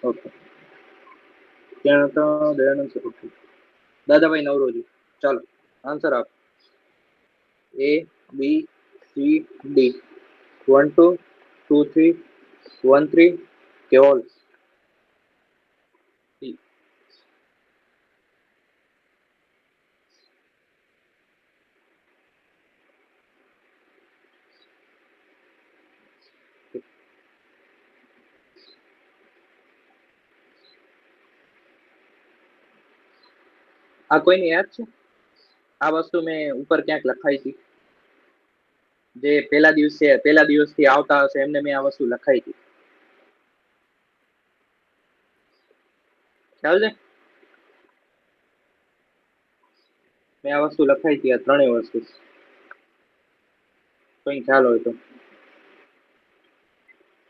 ઓકે, ત્યાં તો દયાનંદ સરસ્વતી, દાદાભાઈ નવરોજી. ચાલો આન્સર આપ. A B C D 1 2 2 3 1 3 કે ઓલ? આ કોઈને યાદ છે? આ વસ્તુ મેં ઉપર ક્યાંક લખાઈ હતી, જે પહેલા દિવસથી આવતા હશે એમને મેં આ વસ્તુ લખાઈ હતી, ખ્યાલ છે? મેં આ વસ્તુ લખાઈ હતી, આ ત્રણેય વસ્તુ. કઈ ખ્યાલ હોય તો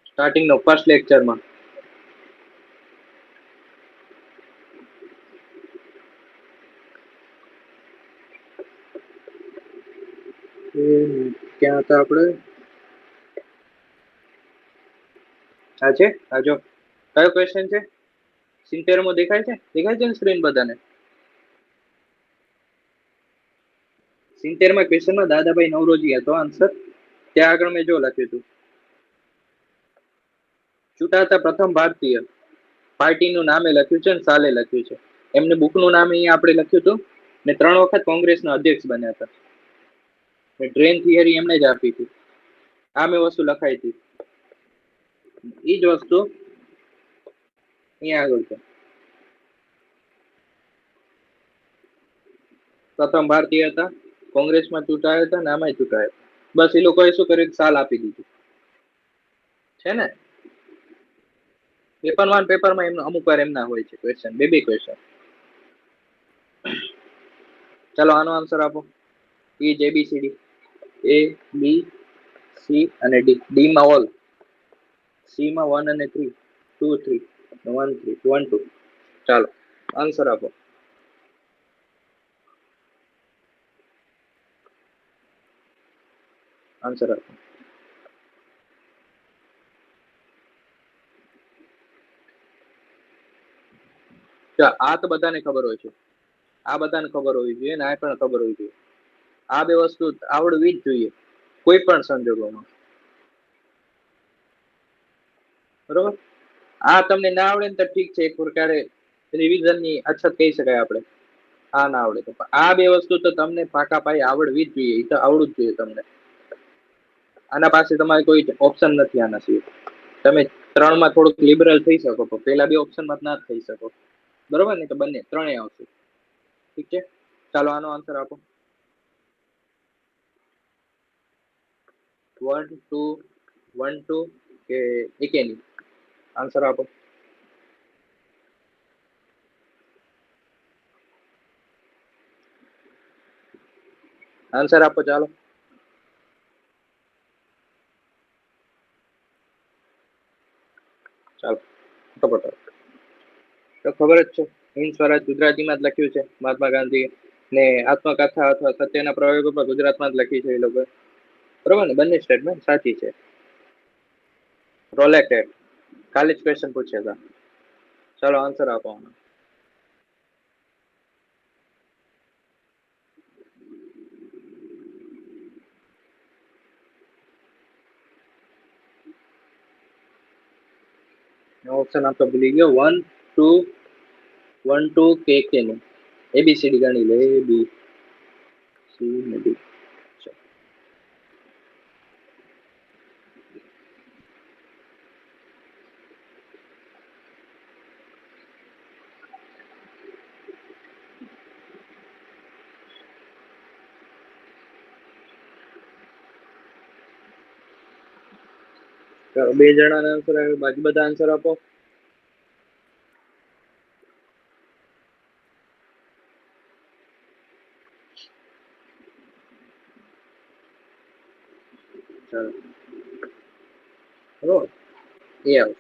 સ્ટાર્ટિંગ નો ફર્સ્ટ લેક્ચરમાં. ક્યાં હતા આપણે? આ છે, આ જો કયો ક્વેશ્ચન છે? 70 દેખાય છે ને સ્ક્રીન બધાને? 70 ક્વેશ્ચનમાં દાદાભાઈ નવરોજી હતો આન્સર. ત્યાં આગળ મેં જો લખ્યું હતું, ચૂંટાતા પ્રથમ ભારતીય, પાર્ટીનું નામે લખ્યું છે અને સાલે લખ્યું છે. એમને બુકનું નામ અહીંયા આપણે લખ્યું હતું ને 3 વખત કોંગ્રેસના અધ્યક્ષ બન્યા હતા. ટ્રેન થિયરી એમને જ આપી હતી. આ મેં વસ્તુ લખાઈ હતી. એ જ વસ્તુ અહીંયા આગળ છે. પ્રથમ ભારતીય હતા, કોંગ્રેસમાં ચૂંટાયા હતા ને આમાં ચૂંટાયા. બસ એ લોકોએ શું કર્યું, સાલ આપી દીધું છે ને. પેપર 1 પેપરમાં એમનો અમુક વાર એમના હોય છે ક્વેશ્ચન, બે ક્વેશ્ચન. ચાલો આનો આન્સર આપો. એ જ એબીસીડી, એ બી સી અને ડી. ડી માં ઓલ, સી માં 1 અને 3, 2 3, 1 3, 1 2. ચાલો આન્સર આપો. આન્સર આપો. આ તો બધાને ખબર હોય છે, આ બધાને ખબર હોવી જોઈએ ને આ પણ ખબર હોવી જોઈએ. આ બે વસ્તુ આવડવી જ જોઈએ કોઈ પણ સંજોગોમાં, બરોબર. આ તમને ના આવડે ને તો ઠીક છે, એક પ્રકારે રિવિઝનની અછત કહી શકાય આપણે. આ ના આવડે તો આ બે વસ્તુ તો તમને પાકા પાયે આવડવી જ જોઈએ, એ તો આવડવું જ જોઈએ તમને. આના પાસે તમારે કોઈ ઓપ્શન નથી આના સિવાય. તમે 3માં થોડુંક લિબરલ થઈ શકો, પણ પેલા બે ઓપ્શનમાં ના થઈ શકો, બરોબર ને? તો બંને ત્રણેય આવશે. ઠીક છે, ચાલો આનો આન્સર આપો. 1 2 1 2 કે એકેની? આન્સર આપો. આન્સર આપો ચાલો. ચાલો ફટાફટ. તો ખબર જ છે, હિન્દ સ્વરાજ ગુજરાતીમાં જ લખ્યું છે મહાત્મા ગાંધી ને આત્મકથા અથવા સત્યના પ્રયોગો પર ગુજરાતમાં જ લખી છે એ લોકો, બરોબર ને? બંને સ્ટેટમેન્ટ સાચી છે. રોલેટ કાલે જ ક્વેશ્ચન પૂછ્યા હતા. ચાલો આન્સર આપો. ઓપ્શન આપતો ભૂલી ગયો. 1 2 1 2 કે નું એબીસીડી ગણી લે, એ બી સી ને ડી. 2 જણાના આન્સર આવે, બાકી બધા આન્સર આપો. ચાલો બરોબર, એ આવશે.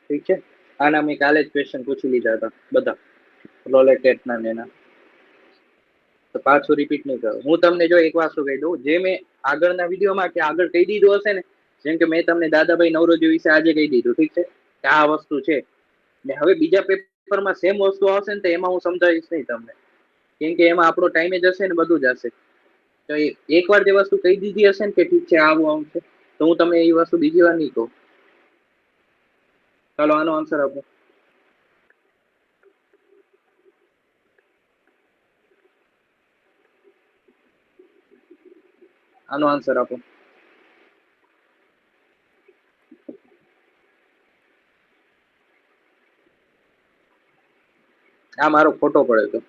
ઠીક છે, આના મેં કાલે જ ક્વેશ્ચન પૂછી લીધા હતા બધા, રોલેટેટના ને એના, તો પાછું રિપીટ નહીં કરું. હું તમને જો એક વસ્તુ કહી દઉં, જે મેં આગળના વિડીયોમાં કે આગળ કહી દીધું હશે ને, જેમ કે મેં તમને દાદાભાઈ નવરોજી વિશે આજે કહી દીધું, ઠીક છે, કે આ વસ્તુ છે, ને હવે બીજા પેપરમાં સેમ વસ્તુ આવશે ને તો એમાં હું સમજાવીશ નહીં તમને, કેમ કે એમાં આપણો ટાઈમ જશે ને બધું જશે. તો એકવાર જે વસ્તુ કહી દીધી હશે ને કે ઠીક છે આવું આવશે, તો હું તમને એ વસ્તુ બીજી વાર નહીં કહું. ચાલો આનો આન્સર આપો. આનો આન્સર આપો. આ મારો ખોટો પડ્યો હતો,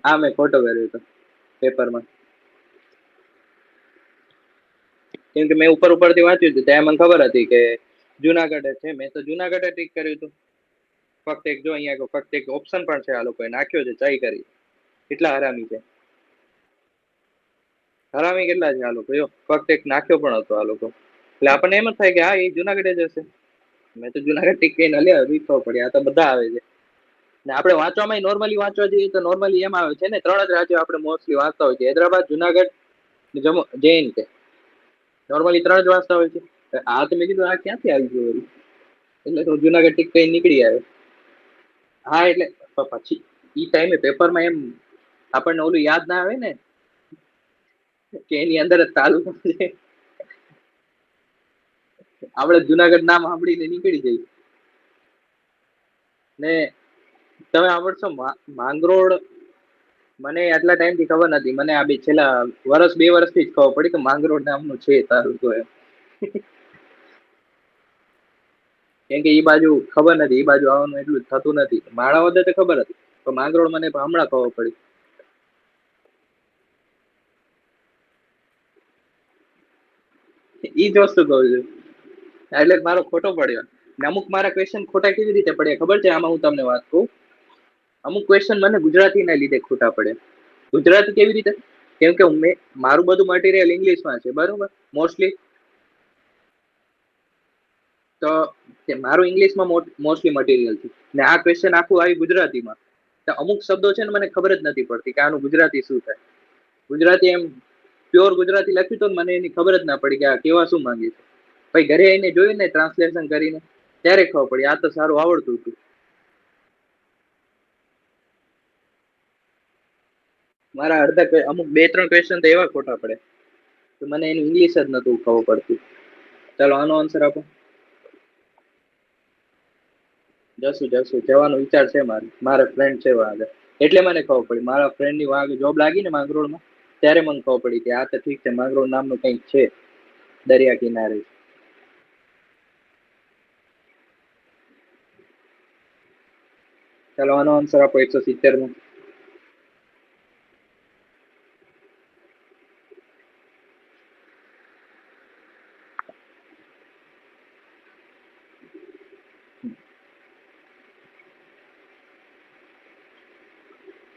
આ મેં ખોટો કર્યો હતો પેપરમાં, કેમ કે મેં ઉપરથી વાંચ્યું હતું ત્યાં મને ખબર હતી કે જુનાગઢ છે, મેં તો જુનાગઢ ટીક કર્યું હતું. ફક્ત એક જો અહીંયા ફક્ત એક ઓપ્શન પણ છે, આ લોકોએ નાખ્યો છે ચાઈ કરી. કેટલા હરામી છે, હરામી કેટલા છે આ લોકો, જો ફક્ત એક નાખ્યો પણ હતો આ લોકો. એટલે આપણને એમ જ થાય કે હા એ જુનાગઢ જ હશે. મેં તો જુનાગઢ ટીક કરીને હલ્યા, ખબર પડી આ તો બધા આવે છે. ને આપણે વાંચવામાં નોર્મલી વાંચવા જઈએ તો નોર્મલી એમ આવે છે ને 3 જ રાજ્યો આપણે મોસ્ટલી વાંચતા હોય છે, હૈદરાબાદ, જુનાગઢ, જમ્મુ, JNK. નોર્મલી 3 જ વાંચતા હોય છે. આ તો મેં કીધું આ ક્યાંથી આવી ગયું વળી? એટલે તો જુનાગઢ ટીક કઈ નીકળી આવે. હા એટલે પછી ઈ ટાઈમે પેપરમાં એમ આપણને ઓલું યાદ ના આવે ને કે એની અંદર જ તાલુકો છે. આપણે જુનાગઢ નામ સાંભળીને નીકળી જઈએ. ને તમે આવડશો માંગરોળ? મને આટલા ટાઈમ થી ખબર નથી. મને આ છેલ્લા 2 વર્ષથી જ ખબર પડી કે માંગરોળ નામનું છે તાલુકો એમ. કેમ કે ઈ બાજુ ખબર નથી, ઈ બાજુ આવવાનું એટલું થતું નથી. માણાવદર તો ખબર હતી, તો માંગરોળ મને હમણાં ખબર પડી. ઈ જ વસ્તુ કહું છું, એટલે મારો ખોટો પડ્યો. ને અમુક મારા ક્વેશ્ચન ખોટા કેવી રીતે પડ્યા ખબર છે? આમાં હું તમને વાત કહું. અમુક ક્વેશ્ચન મને ગુજરાતી ના લીધે ખોટા પડે. ગુજરાતી કેવી રીતે? કેમ કે મારું બધું મટીરિયલ ઇંગ્લિશમાં છે, બરોબર, મોસ્ટલી. તો મારું ઇંગ્લિશમાં મોસ્ટલી મટીરિયલ છે, ને આ ક્વેશ્ચન આખું આવી ગુજરાતીમાં. તો અમુક શબ્દો છે ને મને ખબર જ નથી પડતી કે આનું ગુજરાતી શું થાય. ગુજરાતી એમ પ્યોર ગુજરાતી લખ્યું તો મને એની ખબર જ ના પડી કે આ કેવા શું માંગે છે. પછી ઘરે આવીને જોયું ને ટ્રાન્સલેશન કરીને ત્યારે ખબર પડી આ તો સારું આવડતું હતું. મારા અમુક 2-3 ક્વેશ્ચન તો એવા ખોટા પડે તો મને એનું ઇંગ્લિશ જ નતું ખબર પડતું. ચાલો આનો આન્સર આપો. જશું જવાનો વિચાર છે મારા ફ્રેન્ડ છે આગળ, એટલે મને ખબર પડી. મારા ફ્રેન્ડ ની વાંગે જોબ લાગી ને માંગરોળમાં, ત્યારે મને ખબર પડી કે આ તો ઠીક છે, માંગરોળ નામનું કંઈક છે દરિયા કિનારે. ચાલો આનો આન્સર આપો 170 માં.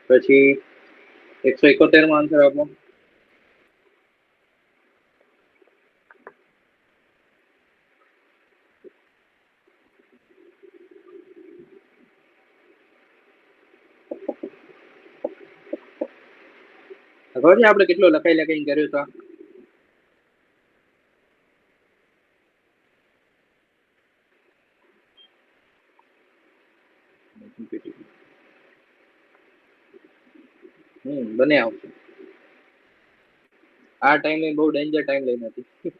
પછી 171 માં આન્સર આપો. ખબર છે આપણે કેટલો લખાઈ કર્યો હતો? બને આવશે. આ ટાઈમે બહુ ડેન્જર ટાઈમ લઈને હતી,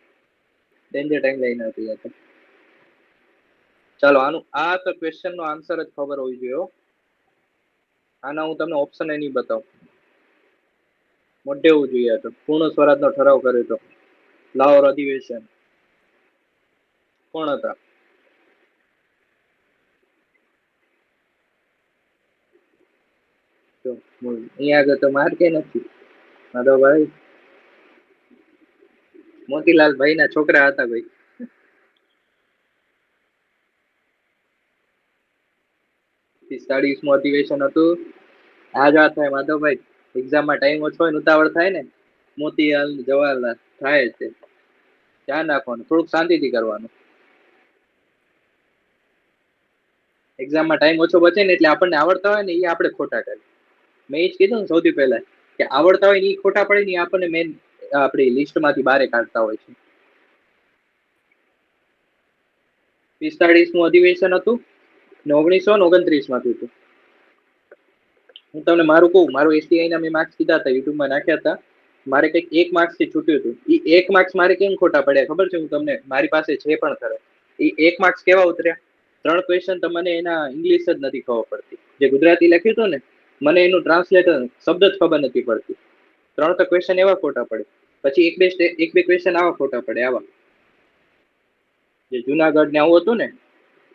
ડેન્જર ટાઈમ લઈને હતી આ તો. ચાલો આનું આ તો ક્વેશ્ચન નો આન્સર જ ખબર હોવી જોઈએ. આના હું તમને ઓપ્શન એ નહીં બતાવું, મોઢે હોવું જોઈએ. તો પૂર્ણ સ્વરાજનો ઠરાવ કર્યો હતો, લાહોર અધિવેશન. કોણ હતા? અહીંયા આગળ તો માર કે નથી માધવભાઈ. મોતીલાલ ભાઈ ના છોકરા હતા ભાઈ. 45મું અધિવેશન હતું. આ જ વાત થાય માધવભાઈ, એક્ઝામમાં ટાઈમ ઓછો હોય ને ઉતાવળ થાય ને, મોતીલાલ જવાહરલાલ થાય છે. ધ્યાન રાખવાનું, થોડુંક શાંતિથી કરવાનું. એક્ઝામમાં ટાઈમ ઓછો બચે ને એટલે આપણને આવડતા હોય ને એ આપણે ખોટા કરીએ. મેં એ જ કીધું ને સૌથી પહેલા કે આવડતા હોય ને એ ખોટા પડે ને આપણને મેન આપણી લિસ્ટમાંથી બહાર કાઢતા હોય છે. 45મું અધિવેશન હતું ને 1929 માં થયું હતું. હું તમને મારું કહું, મારું STI ના મેં માર્ક્સ કીધા હતા, યુટ્યુબમાં નાખ્યા હતા. મારે કંઈક 1 માર્ક્સ થી છૂટ્યું હતું. એ 1 માર્ક્સ મારે કેમ ખોટા પડ્યા ખબર છે? હું તમને, મારી પાસે છે પણ ખરા. એ 1 માર્ક્સ કેવા ઉતર્યા? 3 ક્વેશ્ચન તો મને એના ઇંગ્લિશ જ નથી ખબર પડતી. જે ગુજરાતી લખ્યું હતું ને, મને એનું ટ્રાન્સલેટર શબ્દ જ ખબર નથી પડતી. 3 તો ક્વેશ્ચન એવા ખોટા પડે. પછી એક બે ક્વેશ્ચન આવા ખોટા પડે. આવા જે જુનાગઢ ને આવું હતું ને,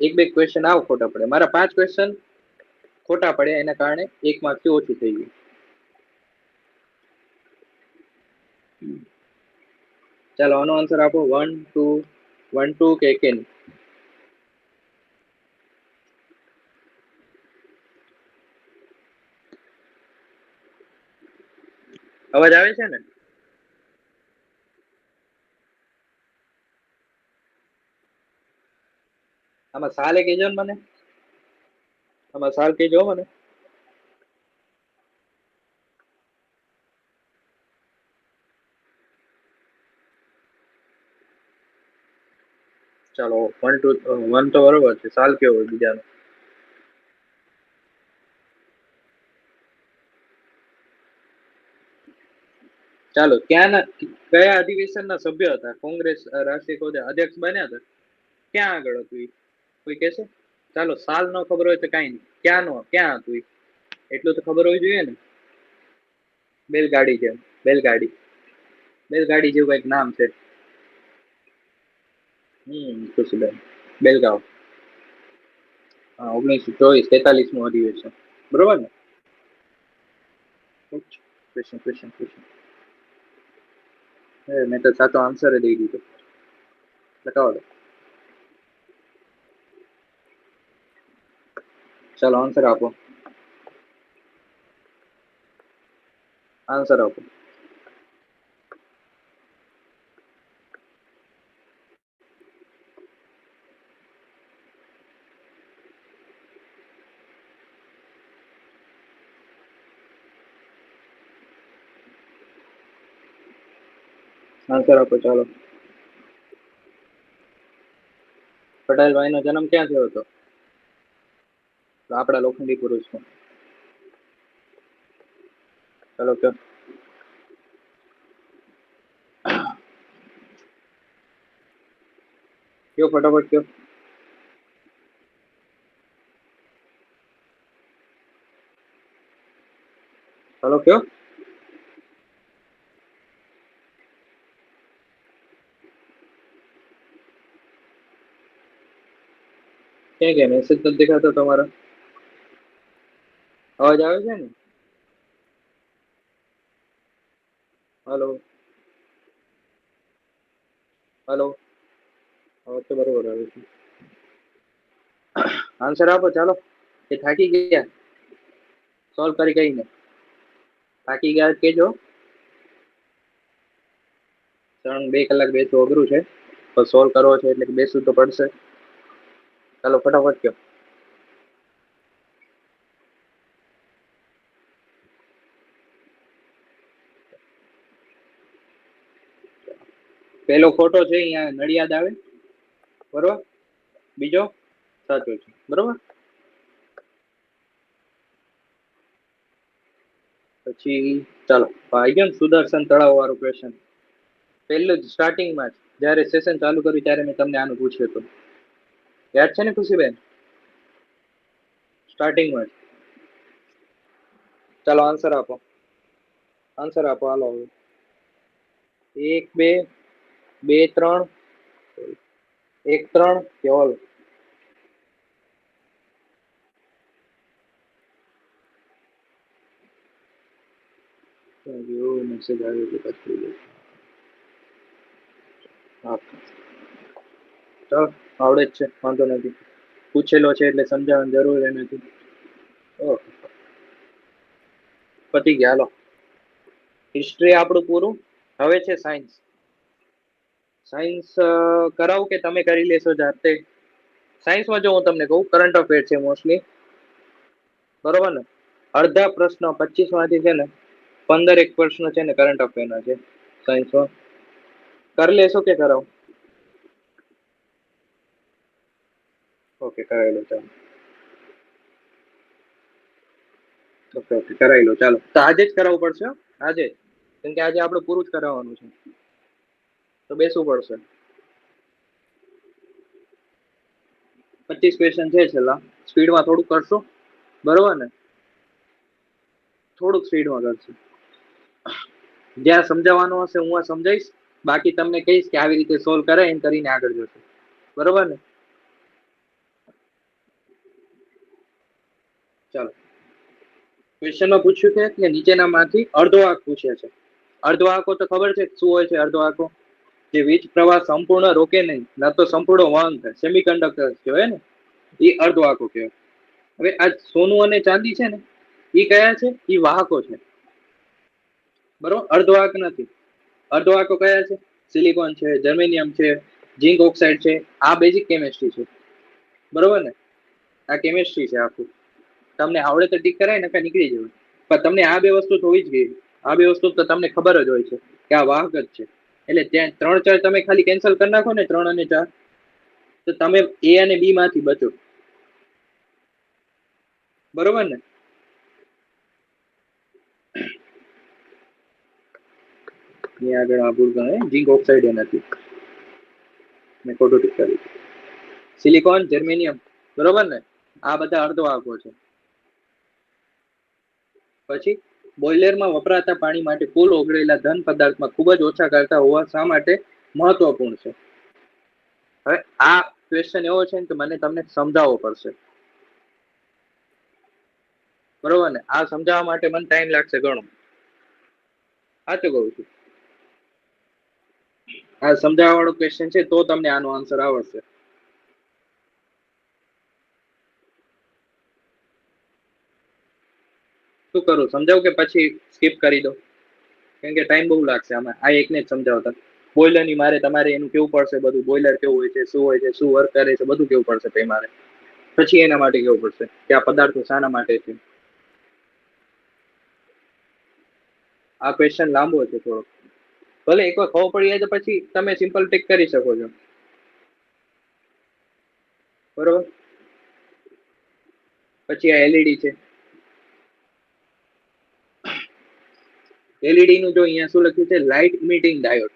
1-2 ક્વેશ્ચન આવા ખોટા પડે. મારા 5 ક્વેશ્ચન ખોટા પડે, એના કારણે 1 માર્ક થી ઓછું થઈ ગયું. ચાલો આનો આન્સર આપો. 1-2 કે કેન? અવાજ આવે છે ને? આમાં સાલે કહેજો ને મને. આમાં સાલ કેજો મને. ચાલો 1 2 1 તો બરોબર છે. સાલ કેવો હોય બીજાનો? ચાલો કયા અધિવેશનના સભ્ય હતા કોંગ્રેસ રાષ્ટ્રીય અધ્યક્ષ બન્યા હતા? ક્યાં આગળ હતું ઈ? કોઈ કહેશે? ચાલો સાલ ન ખબર હોય તો કઈ નહીં. ક્યાં હતું ઈ? એટલું તો ખબર હોવી જોઈએ ને. બેલગાડી જેમ બેલગાડી જેવું કઈક નામ છે. ખુશીબેન બેલગાંવ. હા 1924 43મું અધિવેશન બરોબર ને? ક્વેશ્ચન મેં તો સાચો આન્સર દઈ દીધો. લખાવો દો. ચાલો આન્સર આપો. આન્સર આપો. આન્સર આપો ચાલો. પટેલભાઈ નો જન્મ ક્યાં થયો હતો? આપણા લોખંડી પુરુષમાં. ચાલો કયો. કયો ફટાફટ કયો. ચાલો કયો. ક્યાં ગયા? મેસેજ નથી દેખાતો તમારો. અવાજ આવે છે ને? Hello hello. અવાજ તો બરોબર આવે છે. આન્સર આપો ચાલો. એ થાકી ગયા સોલ્વ કરી કઈને? થાકી ગયા કેજો. 2 કલાક બેસવું અઘરું છે, તો સોલ્વ કરવો છે એટલે બેસવું તો પડશે. ચાલો ફટાફટ કયો. પેલો ફોટો છે અહીંયા નડિયાદ આવે બરોબર. બીજો સાચો છે બરોબર. પછી ચાલો આવી ગયો ને સુદર્શન તળાવ વાળું ક્વેશ્ચન. પહેલું જ સ્ટાર્ટિંગમાં જ જયારે સેશન ચાલુ કર્યું ત્યારે મેં તમને આનું પૂછ્યું હતું. યાદ છે ને ખુશીબેન? સ્ટાર્ટિંગમાં જ. ચાલો આન્સર આપો. આન્સર આપો હાલો. 1 2 2 3 1 3 કે ઓલ? મેસેજ આવ્યો એટલે પછી ચાલો આવડે જ છે વાંધો નથી. પૂછેલો છે એટલે સમજાવવાની જરૂર નથી. ઓકે પતી ગયા હાલો. હિસ્ટ્રી આપણું પૂરું. હવે છે સાયન્સ. સાયન્સ કરાવું કે તમે કરી લેશો જાતે? સાયન્સમાં જો હું તમને કહું કરંટ અફેર છે મોસ્ટલી બરોબર ને. અડધા પ્રશ્ન 25 માંથી છે ને 15 એક પ્રશ્ન છે ને કરંટ અફેર ના છે સાયન્સમાં. કરી લેશો કે કરાવું? ઓકે કરાવી લો ચાલો. ઓકે ઓકે કરાવી લો ચાલો. તો આજે જ કરાવવું પડશે આજે, કેમ કે આજે આપણે પૂરું જ કરાવવાનું છે તો બેસવું પડશે. 25 ક્વેશ્ચન છે છેલ્લા. સ્પીડમાં થોડુંક કરશો બરોબર ને? થોડુંક સ્પીડમાં કરશું. જ્યાં સમજાવવાનું હશે હું સમજાઈશ, બાકી તમને કહીશ કે આવી રીતે સોલ્વ કરે એમ કરીને આગળ જશે બરોબર ને? ચાલો ક્વેશ્ચનમાં પૂછ્યું છે કે નીચેનામાંથી અર્ધો વાક પૂછ્યા છે. અર્ધો વાકો તો ખબર છે શું હોય છે? અર્ધો વાકો જે વીજ પ્રવાહ સંપૂર્ણ રોકે નહીં, ન તો સંપૂર્ણ વહન થાય, સેમી કંડક્ટર કહેવાય ને, એ અર્ધો વાકો કહેવાય. હવે આ સોનું અને ચાંદી છે ને એ કયા છે? એ વાહકો છે બરોબર. અર્ધવાહક નથી. અર્ધવાહકો કયા છે? સિલિકોન છે, જર્મેનિયમ છે, ઝિંક ઓક્સાઇડ છે. આ બેઝિક કેમિસ્ટ્રી છે બરોબર ને? આ કેમિસ્ટ્રી છે આખું. તમને આવડે તો ટીક કરાય ને નીકળી જવાય, પણ તમને આ બે વસ્તુ તો હોવી જ જોઈએ. આ બે વસ્તુ તો તમને ખબર જ હોય છે કે આ વાહક જ છે. એટલે ત્યાં 3 4 તમે ખાલી કેન્સલ કરી નાખો ને, 3 અને 4, તો તમે એ અને બી માંથી બચો. બરોબર ને? અહીંયા આગળ આ ભૂલ ગણાય, ઝીંક ઓક્સાઇડ નથી, મેં ખોટું ટીક કર્યું. સિલિકોન, જર્મેનિયમ, બરોબર ને? આ બધા અર્ધવાહકો છે. પછી બોઇલરમાં વપરાતા પાણી માટે કુલ ઓગળેલા ધન પદાર્થમાં ખૂબ જ ઓછા કરતા હોવા શા માટે મહત્વપૂર્ણ છે? હવે આ ક્વેશ્ચન એવો છે કે મને તમને સમજાવવો પડશે, બરોબર ને? આ સમજાવવા માટે મને ટાઈમ લાગશે ઘણો. સાચું કહું છું. આ સમજાવવા વાળો ક્વેશ્ચન છે તો તમને આનો આન્સર આવડશે. શું કરું, સમજાવું કે પછી સ્કીપ કરી દો? કેમ કે ટાઈમ બહુ લાગશે આમાં. આ એકને જ સમજાવતા. બોઇલર ની મારે તમારે એનું કેવું પડશે બધું, બોઇલર કેવું હોય છે, શું હોય છે, શું વર્ક કરે છે, બધું કેવું પડશે મારે. પછી એના માટે કેવું પડશે કે આ પદાર્થો શાના માટે છે. આ ક્વેશ્ચન લાંબો છે થોડો. ભલે એકવાર ખબર પડી જાય તો પછી તમે સિમ્પલ ટિક કરી શકો છો, બરોબર? પછી આ એલઈડી છે. એલઈડી નું જો અહીંયા શું લખ્યું છે, લાઇટ ઇમિટિંગ ડાયોડ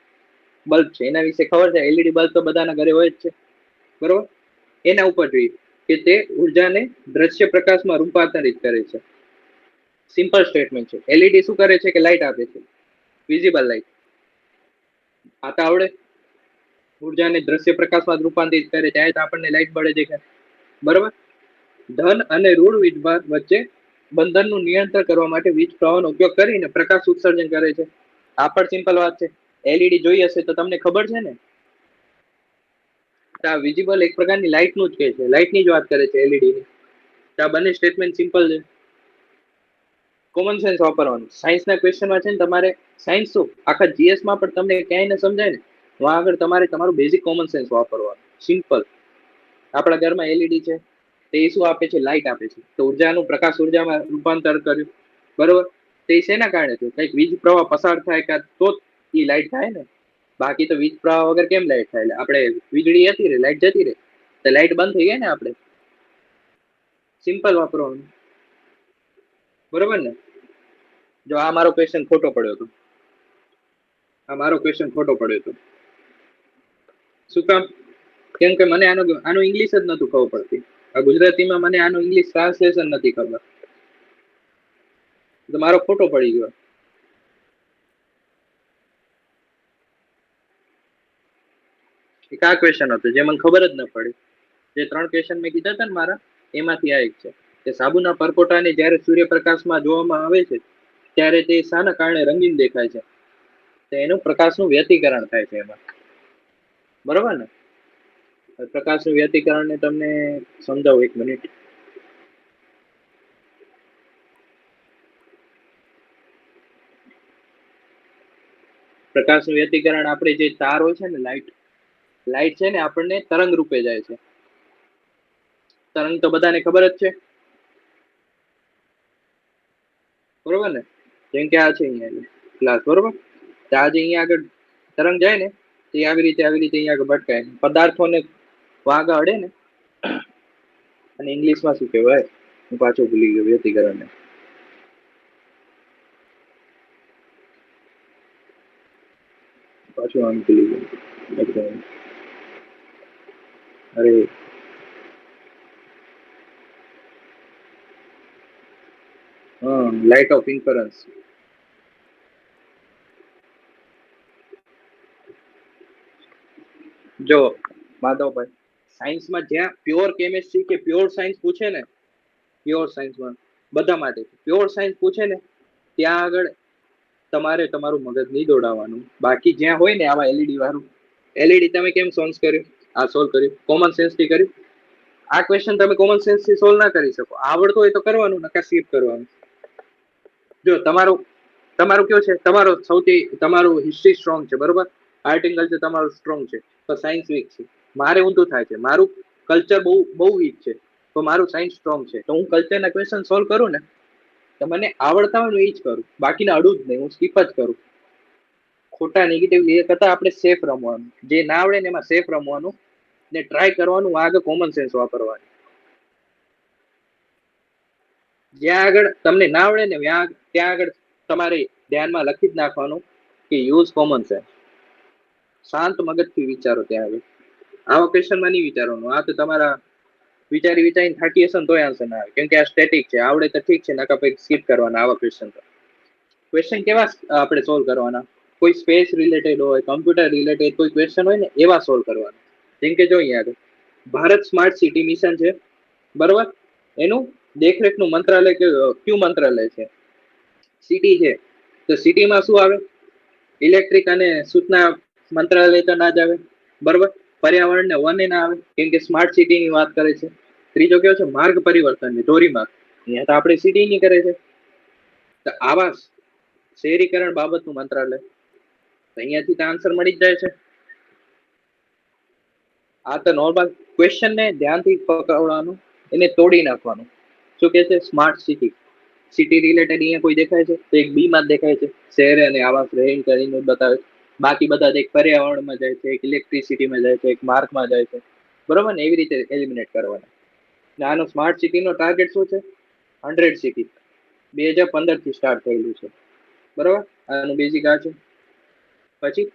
બલ્બ છે. એના વિશે ખબર છે? એલઈડી બલ્બ તો બધાના ઘરે હોય જ છે, બરોબર? એના ઉપર જોઈએ કે તે ઉર્જાને દ્રશ્ય પ્રકાશમાં રૂપાંતરિત કરે છે. સિમ્પલ સ્ટેટમેન્ટ છે. એલઈડી શું કરે છે કે લાઇટ આપે છે, વિઝિબલ લાઇટ. આ તો આવડે. ઉર્જાને દ્રશ્ય પ્રકાશમાં રૂપાંતરિત કરે ત્યારે તો આપણને લાઇટ બળે દેખાય, બરોબર? ધન અને ઋણ વીજભાર વચ્ચે બંધનનું નિયંત્રણ કરવા માટે વીજ પ્રવાહનો ઉપયોગ કરીને પ્રકાશ ઉત્સર્જન કરે છે. આ પણ સિમ્પલ વાત છે. એલઈડી જોઈ હશે તો તમને ખબર છે ને, આ વિઝિબલ એક પ્રકારની લાઇટ નું જ કહે છે, લાઇટ ની જ વાત કરે છે એલઈડી ની. આ બંને સ્ટેટમેન્ટ સિમ્પલ છે. કોમન સેન્સ વાપરવાનું. સાયન્સના ક્વેશ્ચનમાં છે ને તમારે સાયન્સ શું આખા જીએસ માં પણ તમને ક્યાંય ન સમજાય ને, વહાં આગળ તમારે તમારું બેઝિક કોમન સેન્સ વાપરવાનું. સિમ્પલ. આપણા ઘરમાં એલઈડી છે, તે શું આપે છે? લાઇટ આપે છે. તો ઉર્જાનું પ્રકાશ ઉર્જામાં રૂપાંતર કર્યું, બરોબર? તે શેના કારણે થયું? કંઈક વીજ પ્રવાહ પસાર થાય તો એ લાઇટ થાય ને. બાકી તો વીજ પ્રવાહ વગર કેમ લાઇટ થાય? આપણે વીજળી હતી રે, લાઇટ જતી રહે તો લાઇટ બંધ થઈ જાય ને. આપણે સિમ્પલ વાપરવાનું, બરોબર ને? જો આ મારો ક્વેશ્ચન ખોટો પડ્યો હતો, આ મારો ક્વેશ્ચન ખોટો પડ્યો હતો. શું કામ? કેમ કે મને આનું ઇંગ્લિશ જ નતું ખબર પડતી. આ ગુજરાતીમાં મને આનું ઇંગ્લિશ ટ્રાન્સલેશન નથી ખબર, તો મારો ખોટો પડી ગયો. એક આ ક્વેશ્ચન હતો જે મને ખબર જ ન પડી. જે 3 ક્વેશ્ચન મેં કીધા હતા ને મારા, એમાંથી આ એક છે કે સાબુના પરપોટાને જ્યારે સૂર્યપ્રકાશમાં જોવામાં આવે છે ત્યારે તે શાના કારણે રંગીન દેખાય છે? તો એનું પ્રકાશનું વ્યતિકરણ થાય છે એમાં, બરોબર ને? પ્રકાશનું વ્યતિકરણ ને તમને સમજાવું, 1 મિનિટ. પ્રકાશનું વ્યતિકરણ આપણે જે તાર હોય છે ને, લાઇટ છે ને, આપણને તરંગ રૂપે જાય છે. તરંગ તો બધાને ખબર જ છે, બરોબર ને? જેમ કે આ છે અહીંયા ગ્લાસ, બરોબર? તો આજે અહીંયા આગળ તરંગ જાય ને, તે આવી રીતે અહીંયા આગળ ભટકાય, પદાર્થોને વાગ અડે ને. અને ઇંગ્લિશમાં શું કહેવાય? હું પાછો ભૂલી ગયો વ્યતિકરણને. પાછું આમ ભૂલી ગયો. અરે લાઇટ ઓફ ઇન્ફરન્સ. જો માધવભાઈ, સાયન્સમાં જ્યાં પ્યોર કેમેસ્ટ્રી કે પ્યોર સાયન્સ પૂછે ને, પ્યોર સાયન્સમાં બધા માટે પ્યોર સાયન્સ પૂછે ને, ત્યાં આગળ તમારે તમારું મગજ નહીં દોડાવવાનું. બાકી જ્યાં હોય ને આવા એલઈડી વાળું, એલઈડી તમે કેમ સોલ્વ કર્યું? આ સોલ્વ કર્યું કોમન સેન્સ થી કર્યું. આ ક્વેશ્ચન તમે કોમન સેન્સ થી સોલ્વ ના કરી શકો. આવડતો હોય તો કરવાનું, નકા સ્કીપ કરવાનું. જો તમારું કયો છે, તમારું હિસ્ટ્રી સ્ટ્રોંગ છે, બરોબર? આર્ટ એન્ડ કલ્ચર તમારું સ્ટ્રોંગ છે, તો સાયન્સ વીક છે. મારે ઊંધું થાય છે, મારું કલ્ચર બહુ વીક છે. તો મારું સાયન્સ સ્ટ્રોંગ છે, તો હું કલ્ચરના ક્વેશ્ચન સોલ્વ કરું ને તો મને આવડતા હોય ને એ જ કરું, બાકીને અડું જ નહીં, હું સ્કીપ જ કરું. ખોટા નેગેટિવ એ કરતા આપણે સેફ રમવાનું, જે ના આવડે ને એમાં સેફ રમવાનું ને ટ્રાય કરવાનું, આગળ કોમન સેન્સ વાપરવાનું. જ્યાં આગળ તમને ના આવડે ને ત્યાં આગળ તમારે ધ્યાનમાં લખી જ નાખવાનું કે યુઝ કોમન સેન્સ. શાંત મગજથી વિચારો ત્યાં આગળ. આવા ક્વેશ્ચનમાં નહીં વિચારવાનું. આ તો તમારા વિચારીને થાકી હશે ને તોય આન્સર ના આવે, કેમ કે આ સ્ટેટિક છે. આવડે તો ઠીક છે, નકા પછી સ્કીપ કરવાના આવા ક્વેશ્ચન. તો ક્વેશ્ચન કેવા આપણે સોલ્વ કરવાના? કોઈ સ્પેસ રિલેટેડ હોય, કમ્પ્યુટર રિલેટેડ કોઈ ક્વેશ્ચન હોય ને એવા સોલ્વ કરવાના. જેમ કે જો અહીંયા આગળ ભારત સ્માર્ટ સિટી મિશન છે, બરોબર? એનું દેખરેખનું મંત્રાલય કયું મંત્રાલય છે? સિટી છે, તો સિટીમાં શું આવે? ઇલેક્ટ્રિક અને સૂચના મંત્રાલય તો ના જ આવે, બરોબર? પર્યાવરણ ને વન ના આવે, કેમ કે સ્માર્ટ સિટી ની વાત કરે છે. ત્રીજો કયો છે? માર્ગ પરિવર્તન, ધોરીમાર્ગ. અહીંયા તો આપણે સિટી ની કરે છે. તો આવાસ શહેરીકરણ બાબતનું મંત્રાલય, અહીંયાથી તો આન્સર મળી જ જાય છે. આ તો નોર્મલ ક્વેશ્ચન ને ધ્યાનથી પકડવાનું, એને તોડી નાખવાનું. શું કે છે? Smart city. સિટી રિલેટેડ અહીંયા કોઈ દેખાય છે તો એક બી માં જ દેખાય છે, શહેર અને આવાસ રેન્જ કરીને બતાવે. બાકી બધા એક પર્યાવરણમાં જાય છે, એક ઇલેક્ટ્રિસિટીમાં જાય છે, એક માર્કમાં જાય છે, બરોબર ને? એવી રીતે એલિમિનેટ કરવાના. આનો સ્માર્ટ સિટીનો ટાર્ગેટ શું છે? 100 સિટી 2015 થી સ્ટાર્ટ થયેલું છે, બરોબર? આનું બેઝિક આ છે. પછી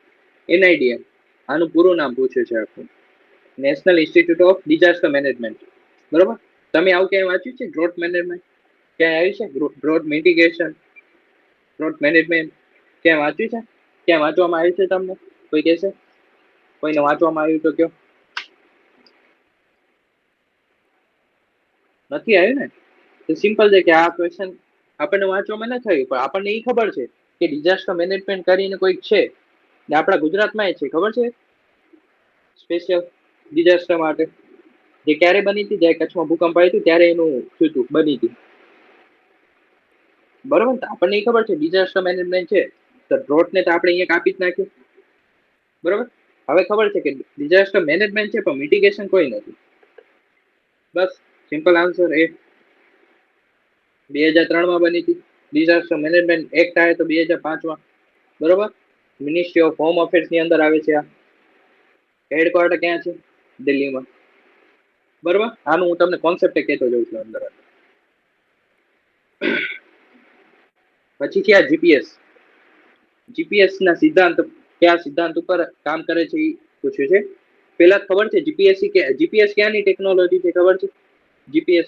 NIDM, આનું પૂરું નામ પૂછ્યું છે આખું, national institute of disaster management, બરોબર? તમે આવું ક્યાંય વાંચ્યું છે? ડ્રોટ મેનેજમેન્ટ ક્યાંય આવ્યું છે? ડ્રોટ મિટિગેશન, ડ્રોટ મેનેજમેન્ટ ક્યાંય વાંચ્યું છે? ક્યાં વાંચવામાં આવ્યું છે તમને? કોઈ કહેશે? કોઈને વાંચવામાં આવ્યું તો કયો? નથી આવ્યું ને? તો સિમ્પલ છે કે આ ક્વેશ્ચન આપણને વાંચવામાં ન થયું, પણ આપણને એ ખબર છે કે ડિઝાસ્ટર મેનેજમેન્ટ કરીને કોઈક છે ને આપણા ગુજરાતમાં એ છે, ખબર છે? સ્પેશિયલ ડિઝાસ્ટર માટે, જે ક્યારે બની હતી? જ્યારે કચ્છમાં ભૂકંપ આવ્યું હતું ત્યારે એનું થયું હતું, બની હતી, બરોબર? તો આપણને એ ખબર છે ડિઝાસ્ટર મેનેજમેન્ટ છે, તો ડ્રોટ ને તો આપણે અહીંયા કાપી જ નાખ્યું, બરોબર? હવે ખબર છે કે ડિઝાસ્ટર મેનેજમેન્ટ છે પણ મિટિગેશન કોઈ નથી. બસ સિમ્પલ આન્સર એ 2003 માં બની હતી. ડિઝાસ્ટર મેનેજમેન્ટ એક્ટ આવે તો 2005 માં, બરોબર? મિનિસ્ટ્રી ઓફ હોમ અફેર્સ ની અંદર આવે છે. આ હેડક્વાર્ટર ક્યાં છે? દિલ્હીમાં, બરોબર? આનું હું તમને કોન્સેપ્ટ કહેતો જઉં છું અંદર. પછી છે આ જીપીએસ ના સિદ્ધાંત, કયા સિદ્ધાંત ઉપર કામ કરે છે એ પૂછ્યું છે. પેલા ખબર છે જીપીએસ ક્યાંની ટેકનોલોજી છે? ખબર છે? જીપીએસ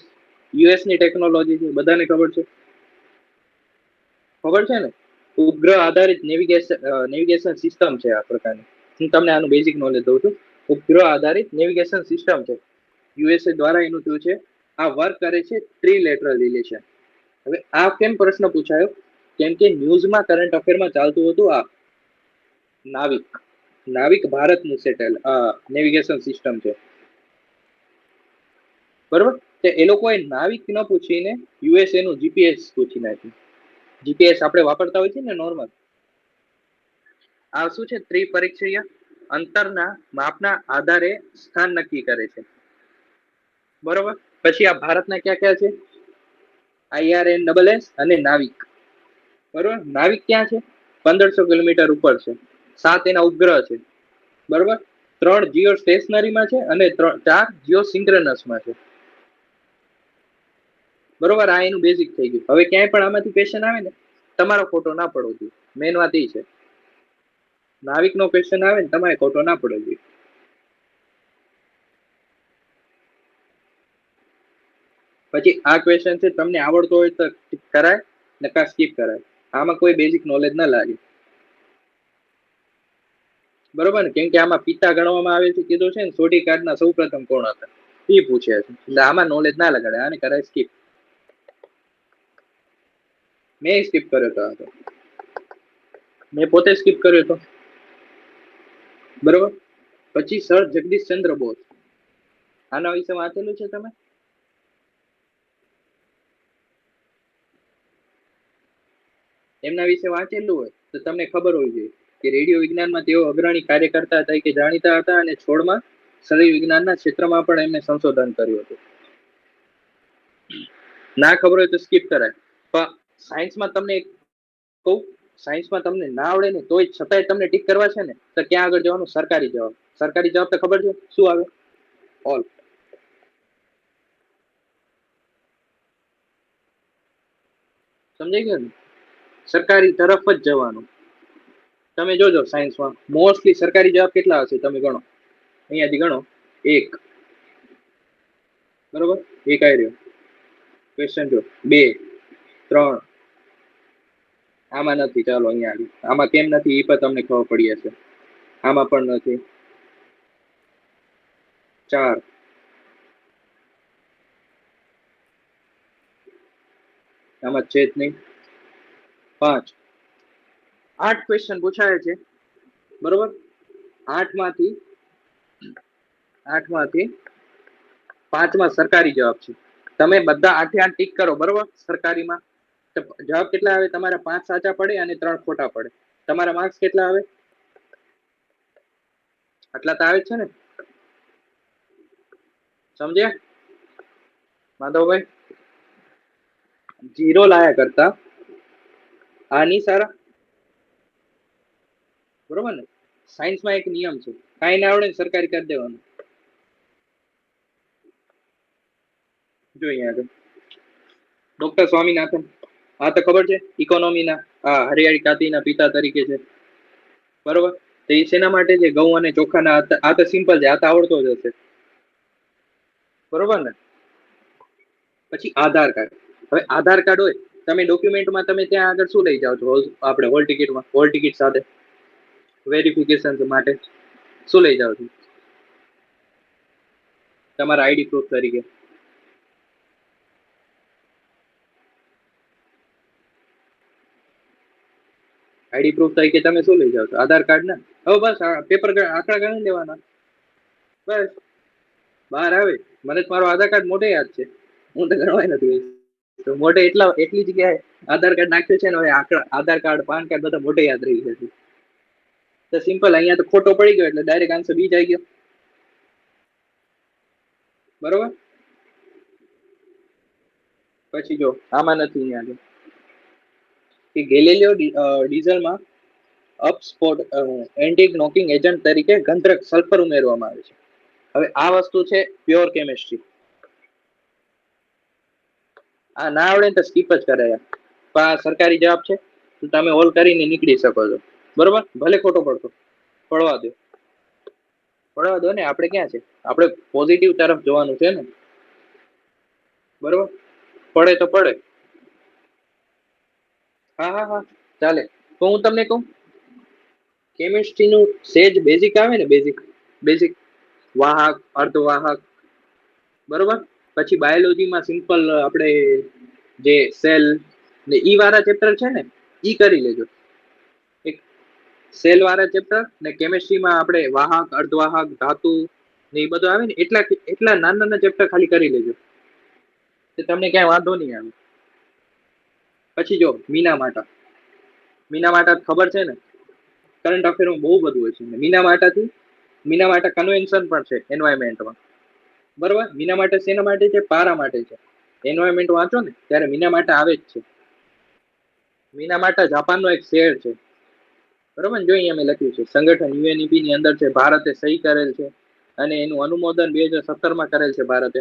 યુએસ ની ટેકનોલોજી છે, બધાને ખબર છે. ખબર છે ને? ઉપગ્રહ આધારિત નેવિગેશન સિસ્ટમ છે આ પ્રકારની. હું તમને આનું બેઝિક નોલેજ દઉં છું. ઉપગ્રહ આધારિત નેવિગેશન સિસ્ટમ છે, યુએસએ દ્વારા એનું થયું છે. આ વર્ક કરે છે ટ્રીલેટરલ રિલેશન. હવે આ કેમ પ્રશ્ન પૂછાયો? કેમ કે ન્યૂઝમાં કરંટ અફેરમાં ચાલતું હતું આ નાવિક ભારતનું નેવિગેશન સિસ્ટમ છે, બરોબર? તો એ લોકોએ નાવિક ન પૂછીને યુએસએ નું જીપીએસ પૂછી નાખ્યું. જીપીએસ આપણે વાપરતા હોય છે ને નોર્મલ. આ શું છે? ત્રિપરીક્ષીય અંતરના માપના આધારે સ્થાન નક્કી કરે છે, બરોબર? પછી આ ભારતના ક્યાં ક્યાં છે? IRNSS અને નાવિક, બરોબર? નાવિક ક્યાં છે? 1500 કિલોમીટર ઉપર છે. 7 એના ઉપગ્રહ છે, બરોબર? 3 જીઓ સ્ટેશનરીમાં છે અને 4 જીઓ સિંક્રનસમાં છે, બરોબર? આ એનું બેઝિક થઈ ગયું. હવે ક્યાંય પણ આમાંથી ક્વેશ્ચન આવે ને, તમારો ખોટો ના પડવો જોઈએ. મેન વાત એ છે, નાવિક નો ક્વેશ્ચન આવે ને તમારે ખોટો ના પડવો જોઈએ. પછી આ ક્વેશ્ચન છે, તમને આવડતો હોય તો કરાય, નકા સ્કીપ કરાય. આમાં કોઈ બેઝિક નોલેજ ના લાગે, બરોબર ને? કેમ કે આમાં પિતા ગણવામાં આવે છે, કીધું છે ને. સોઢી કાર્ડના સૌ પ્રથમ કોણ હતા એ પૂછે છે, એટલે આમાં નોલેજ ના લગાડે, આને કરાય સ્કીપ. મેં સ્કીપ કર્યો હતો, મેં પોતે સ્કીપ કર્યો હતો, બરોબર? પછી સર જગદીશ ચંદ્ર બોઝ, આના વિશે વાંચેલું છે તમે? એમના વિશે વાંચેલું હોય તો તમને ખબર હોવી જોઈએ કે રેડિયો વિજ્ઞાનમાં તેઓ અગ્રણી કાર્યકર્તા તરીકે જાણીતા હતા અને છોડમાં શરીર વિજ્ઞાનના ક્ષેત્રમાં પણ એમને સંશોધન કર્યું હતું. ના ખબર હોય તો સ્કીપ કરાય. પણ સાયન્સમાં તમને કહું, સાયન્સમાં તમને ના આવડે ને તોય છતાંય તમને ટીક કરવા છે ને, તો ક્યાં આગળ જવાનું? સરકારી જવાબ. સરકારી જવાબ તો ખબર છે શું આવે? ઓલ. સમજાઈ ગયું ને? સરકારી તરફ જ જવાનું. તમે જોજો સાયન્સમાં મોસ્ટલી સરકારી જવાબ કેટલા હશે તમે ગણો. અહીંયાથી ગણો. 1 બરોબર, 1 આવી રહ્યો. ક્વેશ્ચન જો 2 3. આમાં નથી. ચાલો અહીંયા આવી. આમાં કેમ નથી એ પણ તમને ખબર પડી હશે. આમાં પણ નથી. 4. આમાં છે જ નહીં. 5. 8 ક્વેશ્ચન પૂછાય છે બરોબર. 8 માંથી 5માં સરકારી જવાબ છે. તમે બધા 8 ટીક કરો બરોબર. સરકારીમાં જવાબ કેટલા આવે? તમારા 5 સાચા પડે અને 3 ખોટા પડે. તમારા માર્ક્સ કેટલા આવે? આટલા તો આવે છે ને? સમજ્યા માધવભાઈ? 0 લાયા કરતા આની સારા, બરોબર ને? સાયન્સમાં એક નિયમ છે, કાંઈ ના આવડે સરકારી કરી દેવાનું. જો અહીંયા આગળ ડોક્ટર સ્વામીનાથન, આ તો ખબર છે ઇકોનોમીના, હરિયાળી ક્રાંતિના પિતા તરીકે છે બરોબર. તો એ શેના માટે છે? ઘઉં અને ચોખાના. આ તો સિમ્પલ છે, આ તો આવડતો જ હશે બરોબર ને? પછી આધાર કાર્ડ. હવે આધાર કાર્ડ હોય, તમે ડોક્યુમેન્ટમાં તમે ત્યાં આગળ શું લઈ જાઓ છો? આપણે હોલ ટિકિટમાં, હોલ ટિકિટ સાથે વેરિફિકેશન માટે શું લઈ જાઓ છો? તમારા આઈડી પ્રૂફ તરીકે. આઈડી પ્રૂફ તરીકે તમે શું લઈ જાઓ છો? આધાર કાર્ડ ને. હવે બસ પેપર આંકડા ગણી લેવાના, બસ બહાર આવે. મને મારો આધાર કાર્ડ મોઢે યાદ છે, હું તો ગણવાય નથી. તો મોઢે એટલી જગ્યાએ આધાર કાર્ડ નાખ્યું છે ને, હવે આધાર કાર્ડ, પાન કાર્ડ બધા મોઢે યાદ રહી જશે. તો સિમ્પલ. અહીંયા તો ખોટો પડી ગયો એટલે ડાયરેક્ટ આન્સર બી જ આવી ગયો બરોબર. પછી જો આમાં નથી. અહીંયા કે ગેલિલિયો ડીઝલમાં અપસ્ફોટ એન્ટી નોકિંગ એજન્ટ તરીકે ગંધક સલ્ફર ઉમેરવામાં આવે છે. હવે આ વસ્તુ છે પ્યોર કેમિસ્ટ્રી. આ ના આવડે તો સ્કીપ જ કરે. આ સરકારી જવાબ છે, તો તમે હોલ કરીને નીકળી શકો છો બરોબર. ભલે ખોટો પડતો પડવા દો, પડવા દો ને. આપણે ક્યાં છે? આપણે પોઝિટિવ તરફ જવાનું છે ને બરોબર. પડે તો પડે. હા હા હા ચાલે. તો હું તમને કહું, કેમિસ્ટ્રી નું સેજ બેઝિક આવે ને, બેઝિક વાહક, અર્ધવાહક બરોબર. પછી બાયોલોજીમાં સિમ્પલ આપણે જે સેલ ને ઈ વાળા ચેપ્ટર છે ને, ઈ કરી લેજો. એક સેલ વાળા ચેપ્ટર ને કેમિસ્ટ્રીમાં આપણે વાહક, અર્ધવાહક, ધાતુ ને એ બધું આવે ને, એટલા નાના નાના ચેપ્ટર ખાલી કરી લેજો, તો તમને ક્યાંય વાંધો નહીં આવે. પછી જો મીના માટા ખબર છે ને? કરંટ અફેરમાં બહુ બધું હોય છે. મીના માટા કન્વેન્શન પણ છે એન્વાયરમેન્ટમાં બરોબર. મીના માટે શેના માટે છે? પારા માટે છે. એન્વાયરમેન્ટ વાંચો ને ત્યારે મીના માટા આવે જ છે. મીના માટા જાપાનનો એક શહેર છે બરોબર. જો અહીંયા મેં લખ્યું છે, સંગઠન યુએનઈપી ની અંદર છે, ભારતે સહી કરેલ છે અને એનું અનુમોદન 2017માં કરેલ છે ભારતે.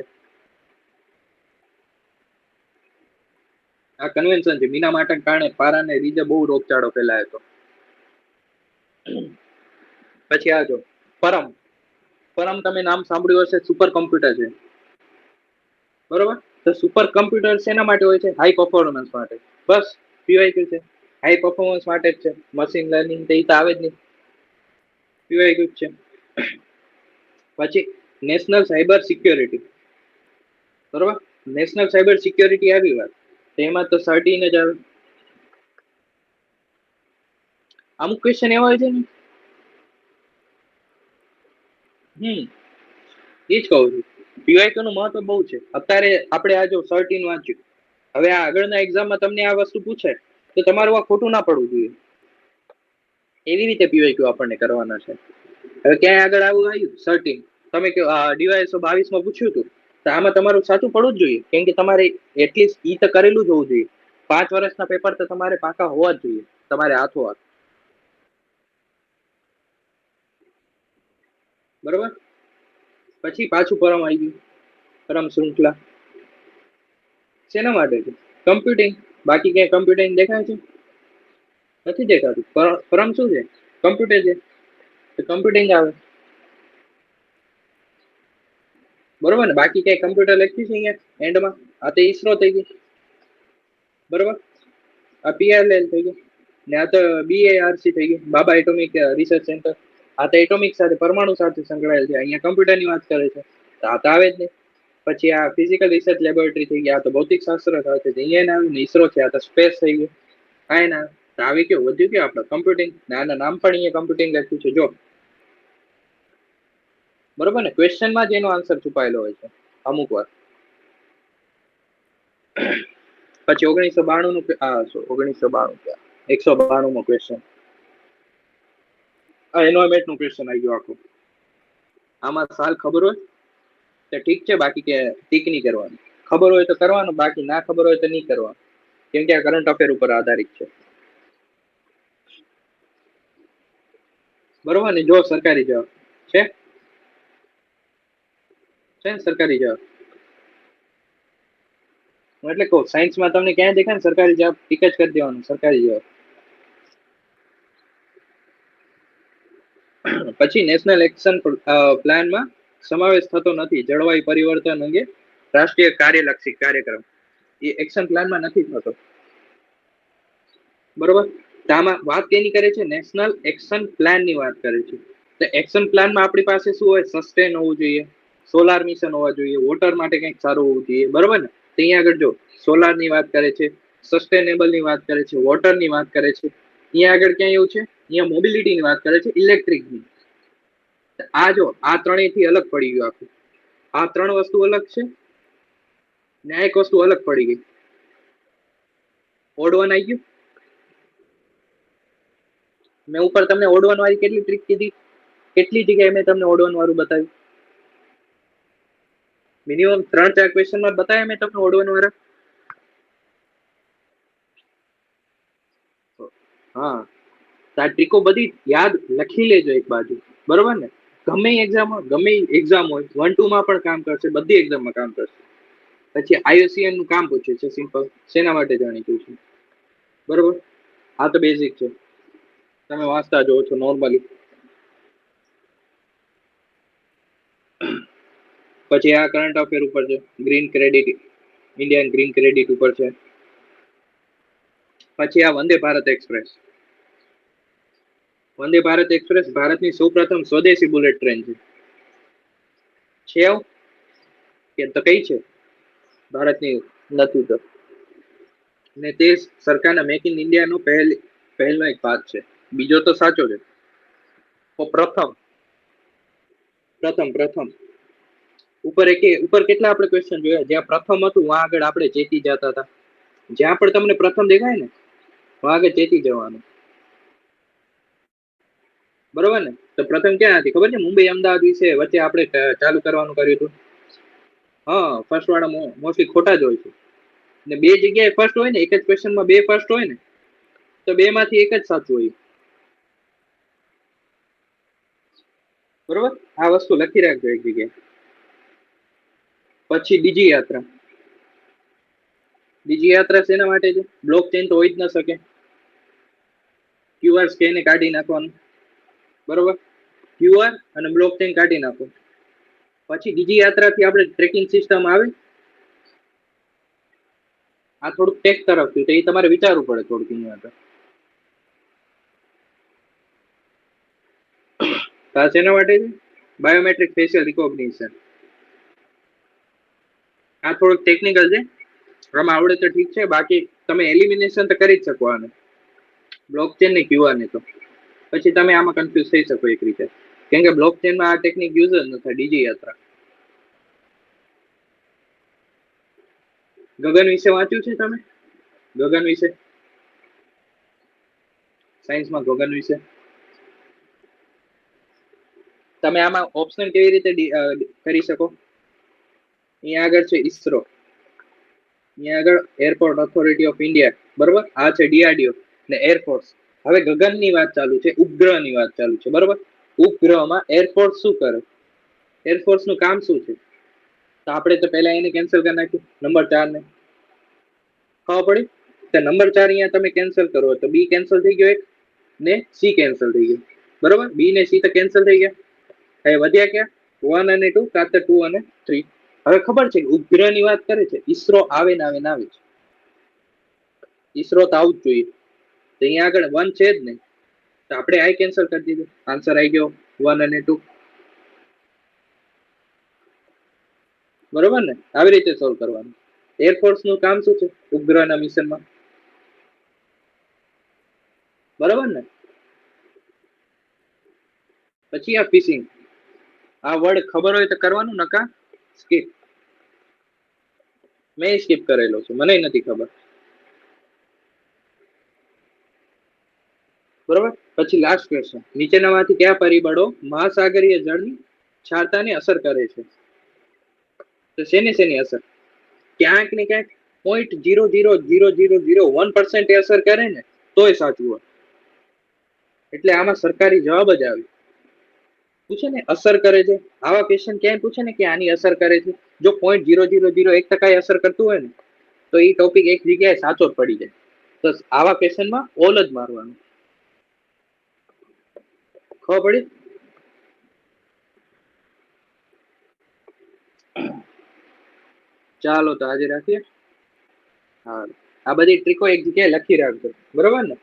આ કન્વેન્શન છે. મીના માટાને કારણે પારાને લીધે બહુ રોગચાળો ફેલાયો હતો. પછી આ જો પરમ તમે નામ સાંભળ્યું હશે, સુપર કોમ્પ્યુટર છે બરોબર. તો સુપર કોમ્પ્યુટર શેના માટે હોય છે? હાઈ પરફોર્મન્સ માટે. બસ પીવાય છે, હાઈ પરફોર્મન્સ માટે જ છે. મશીન લર્નિંગ તો એ તો આવે જ નહીં, પીવાય છે. પછી નેશનલ સાયબર સિક્યોરિટી બરોબર. નેશનલ સાયબર સિક્યોરિટી આવી વાત, તેમાં તો 13,000 અમુક ક્વેશ્ચન એવા હોય છે ને. એ જ કહું છું, પીવાયક્યુ નું મહત્વ બહુ છે. અત્યારે આપણે આ જો 13 વાંચ્યું, હવે આ આગળના એક્ઝામમાં તમને આ વસ્તુ પૂછે તો તમારું આ ખોટું ના પડવું જોઈએ. એવી રીતે પીવાયક્યુ આપણને કરવાના છે. હવે ક્યાંય આગળ આવું આવ્યું 13, તમે ડીવાયસો 22માં પૂછ્યું હતું તો આમાં તમારું સાચું પડવું જ જોઈએ, કેમ કે તમારે એટલીસ્ટ ઈ તો કરેલું જ હોવું જોઈએ. 5 વર્ષના પેપર તો તમારે પાકા હોવા જ જોઈએ તમારે હાથોહાથ. બરોબર. પછી પાછું પરમ આવી ગયું, પરમ શૃંખલા શેના માટે છે? કમ્પ્યુટિંગ. બાકી ક્યાંય કમ્પ્યુટિંગ દેખાય છે? નથી દેખાતું. પરમ શું છે? કમ્પ્યુટર છે. તો કમ્પ્યુટિંગ આવે, બરોબર ને? બાકી ક્યાંય કમ્પ્યુટર લખ્યું છે અહીંયા એન્ડમાં? આ તો ઈસરો થઈ ગઈ, બરોબર. આ પીઆરએલ થઈ ગઈ ને આ તો બીએઆરસી થઈ ગઈ, બાબા એટોમિક રિસર્ચ સેન્ટર. આ તો એટોમિક સાથે પરમાણુ સાથે સંકળાયેલ છે. અહીંયા કમ્પ્યુટરની વાત કરે છે, તો આ તો આવે જ નહીં. પછી આ ફિઝિકલ રિસર્ચ લેબોરેટરી થઈ ગઈ, આ તો ભૌતિક શાસ્ત્ર સાથે છે, અહીંયા ના આવે ને. ઈસરો છે, આ તો સ્પેસ થઈ ગયું. કાંઈ ના તો આવી કેવું વધ્યું કે આપણે કમ્પ્યુટિંગ, ને આના નામ પણ અહીંયા કમ્પ્યુટિંગ લખ્યું છે જો, બરોબર ને? ક્વેશ્ચનમાં જ એનો આન્સર છુપાયેલો હોય છે અમુક વાર. પછી 1992 નું 1992 192 નો ક્વેશ્ચન, એનવાયરમેન્ટ નું ક્વેશ્ચન આવી ગયું આખું. આમાં સાલ ખબર હોય તો ઠીક છે, બાકી કે ટીક નહીં કરવાનું. ખબર હોય તો કરવાનું, બાકી ના ખબર હોય તો નહીં કરવાનું, કેમ કે આ કરંટ અફેર ઉપર આધારિત છે, બરોબર ને? જો સરકારી જવાબ છે, સરકારી જવાબ એટલે કહું, સાયન્સમાં તમને ક્યાં દેખાય ને સરકારી જવાબ? ટીક જ કરી દેવાનું સરકારી જવાબ. પછી નેશનલ એક્શન પ્લાનમાં સમાવેશ થતો નથી જળવાયુ પરિવર્તન અંગે રાષ્ટ્રીય કાર્યલક્ષી કાર્યક્રમ, એ એક્શન પ્લાનમાં નથી થતો, બરોબર. તો આમાં વાત કેની કરે છે? નેશનલ એક્શન પ્લાન ની વાત કરે છે. તો એક્શન પ્લાનમાં આપણી પાસે શું હોય? સસ્ટેન હોવું જોઈએ, સોલાર મિશન હોવા જોઈએ, વોટર માટે કંઈક સારું હોવું જોઈએ, બરોબર ને? તો અહીંયા આગળ જો સોલાર ની વાત કરે છે, સસ્ટેનેબલ ની વાત કરે છે, વોટર ની વાત કરે છે. અહીંયા આગળ ક્યાં એવું છે? અહીંયા મોબિલિટી ની વાત કરે છે, ઇલેક્ટ્રિક ની. આ જો આ ત્રણેય થી અલગ પડી ગયું આખું. આ ત્રણ વસ્તુ અલગ છે ને આ એક વસ્તુ અલગ પડી ગઈ. ઓડ વન આવી ગયું. મેં ઉપર તમને ઓડ વન વાળી કેટલી ટ્રીક કીધી? કેટલી જગ્યાએ મેં તમને ઓડ વન વાળું બતાવ્યું? મિનિમમ 3-4 ક્વેશ્ચન માં બતાવ્યા મેં તમને ઓડ વન વાળા. હા, આ ટ્રીકો બધી યાદ લખી લેજો એક બાજુ, બરોબર ને? ગમે એક્ઝામ હોય, 1-2 માં પણ કામ કરશે, બધી એક્ઝામમાં કામ કરશે. પછી આઈયુસીએન નું કામ પૂછે છે, સિમ્પલ, શેના માટે જાણીતું છે, બરોબર. આ તો બેઝિક છે, તમે વાંચતા જોવો છો નોર્મલી. પછી આ કરંટ અફેર ઉપર છે, green credit, Indian green credit ઉપર છે. પછી આ વંદે ભારત એક્સપ્રેસ. વંદે ભારત એક્સપ્રેસ ભારતની સૌપ્રથમ સ્વદેશી બુલેટ ટ્રેન છે. કે તો કઈ છે ભારતની નથી તો, ને તે સરકારના મેક ઇન ઇન્ડિયા નો પહેલનો એક ભાગ છે. બીજો તો સાચો છે. તો પ્રથમ ઉપર કેટલા આપણે ક્વેશ્ચન જોયા? જ્યાં પ્રથમ હતું વહાં આગળ આપણે ચેતી જતા હતા. જ્યાં પણ તમને પ્રથમ દેખાય ને વહાં આગળ ચેતી જવાનું, બરોબર ને? તો પ્રથમ ક્યાં હતી ખબર છે? મુંબઈ અમદાવાદ વિશે વચ્ચે આપણે ચાલુ કરવાનું કર્યું હતું. હા, ફર્સ્ટ વાળા મોસ્ટલી ખોટા જ હોય છે. ને બે જગ્યાએ ફર્સ્ટ હોય ને, એક જ ક્વેશ્ચનમાં બે ફર્સ્ટ હોય ને, તો બે માંથી એક જ સાચું હોય, બરોબર. આ વસ્તુ લખી રાખજો એક જગ્યાએ. પછી બીજી યાત્રા શેના માટે છે? બ્લોક ચેન તો હોય જ ન શકે, ક્યુઆર સ્કેન કાઢી નાખવાનું, બરોબર. ક્યુઆર અને બ્લોક ચેન કાઢી નાખો. પછી બીજી યાત્રાથી આપણે ટ્રેકિંગ સિસ્ટમ આવે. આ થોડુંક ટેક તરફથી, તો એ તમારે વિચારવું પડે થોડુંક. અહીંયા શેના માટે છે? Biometric facial recognition. આ થોડુંક ટેકનિકલ છે, આમાં આવડે તો ઠીક છે, બાકી તમે એલિમિનેશન તો કરી જ શકો આને, બ્લોક ચેન ને ક્યુઆર ને. તો પછી તમે આમાં કન્ફ્યુઝ થઈ શકો એક રીતે, કેમ કે બ્લોક ચેનમાં આ ટેકનિક યુઝ જ ન થાય. ડીજી યાત્રા. ગગન વિશે વાંચ્યું છે તમે? ગગન વિશે સાયન્સમાં, ગગન વિશે તમે આમાં ઓપ્શન કેવી રીતે કરી શકો? અહીંયા આગળ છે ઈસરો, અહીંયા આગળ એરપોર્ટ ઓથોરિટી ઓફ ઇન્ડિયા, બરોબર. આ છે ડીઆરડીઓ ને એરફોર્સ. હવે ગગનની વાત ચાલુ છે, ઉપગ્રહની વાત ચાલુ છે, બરોબર. ઉપગ્રહમાં એરફોર્સ શું કરે, એરફોર્સ નું કામ શું છે? તો આપણે તો પહેલા એને કેન્સલ કરી નાખ્યું, નંબર 4 ને ખબર પડી. તો નંબર 4 અહીંયા તમે કેન્સલ કરો તો બી કેન્સલ થઈ ગયો એક, ને સી કેન્સલ થઈ ગયો, બરોબર. બી ને સી તો કેન્સલ થઈ ગયા. હવે વધ્યા ક્યાં? 1 અને 2, કાં તો 2 અને 3. હવે ખબર છે કે ઉપગ્રહ ની વાત કરે છે, ઈસરો આવે ને આવે ને આવે છે. ઈસરો તો આવું જ જોઈએ. તો અહીંયા આગળ 1 છે જ ને, તો આપણે આઈ કેન્સલ કરી દીધું, આન્સર આવી ગયો 1 અને 2, બરોબર ને. આવી રીતે સોલ્વ કરવાનું. એરફોર્સ નું કામ શું છે ઉપગ્રહના મિશનમાં, બરોબર ને. પછી આ ફિશિંગ, આ વર્ડ ખબર હોય તો કરવાનું, નકા સ્કીપ. મેં સ્કીપ કરેલો છે, મને નથી ખબર, બરોબર. પછી લાસ્ટ ક્વેશ્ચન, નીચેનામાંથી કયા પરિબળો મહાસાગરીય જળની ક્ષારતાને અસર કરે છે? તો શેની શેની અસર? ક્યાંક ને ક્યાંક 0.00001% અસર કરે ને તોય સાચું હોય. એટલે આમાં સરકારી જવાબ જ આવે. પૂછે ને અસર કરે છે, આવા ક્વેશ્ચન ક્યાંય પૂછે ને કે આની અસર કરે છે, જો 0.0001% અસર કરતું હોય ને તો એ ટોપિક એક જગ્યાએ સાચો જ પડી જાય. તો આવા ક્વેશ્ચનમાં ઓલ જ મારવાનું. ખબર પડી? ચાલો તો આજે રાખીએ. હા, આ બધી ટ્રીકો એક જગ્યાએ લખી રાખજો, બરોબર ને.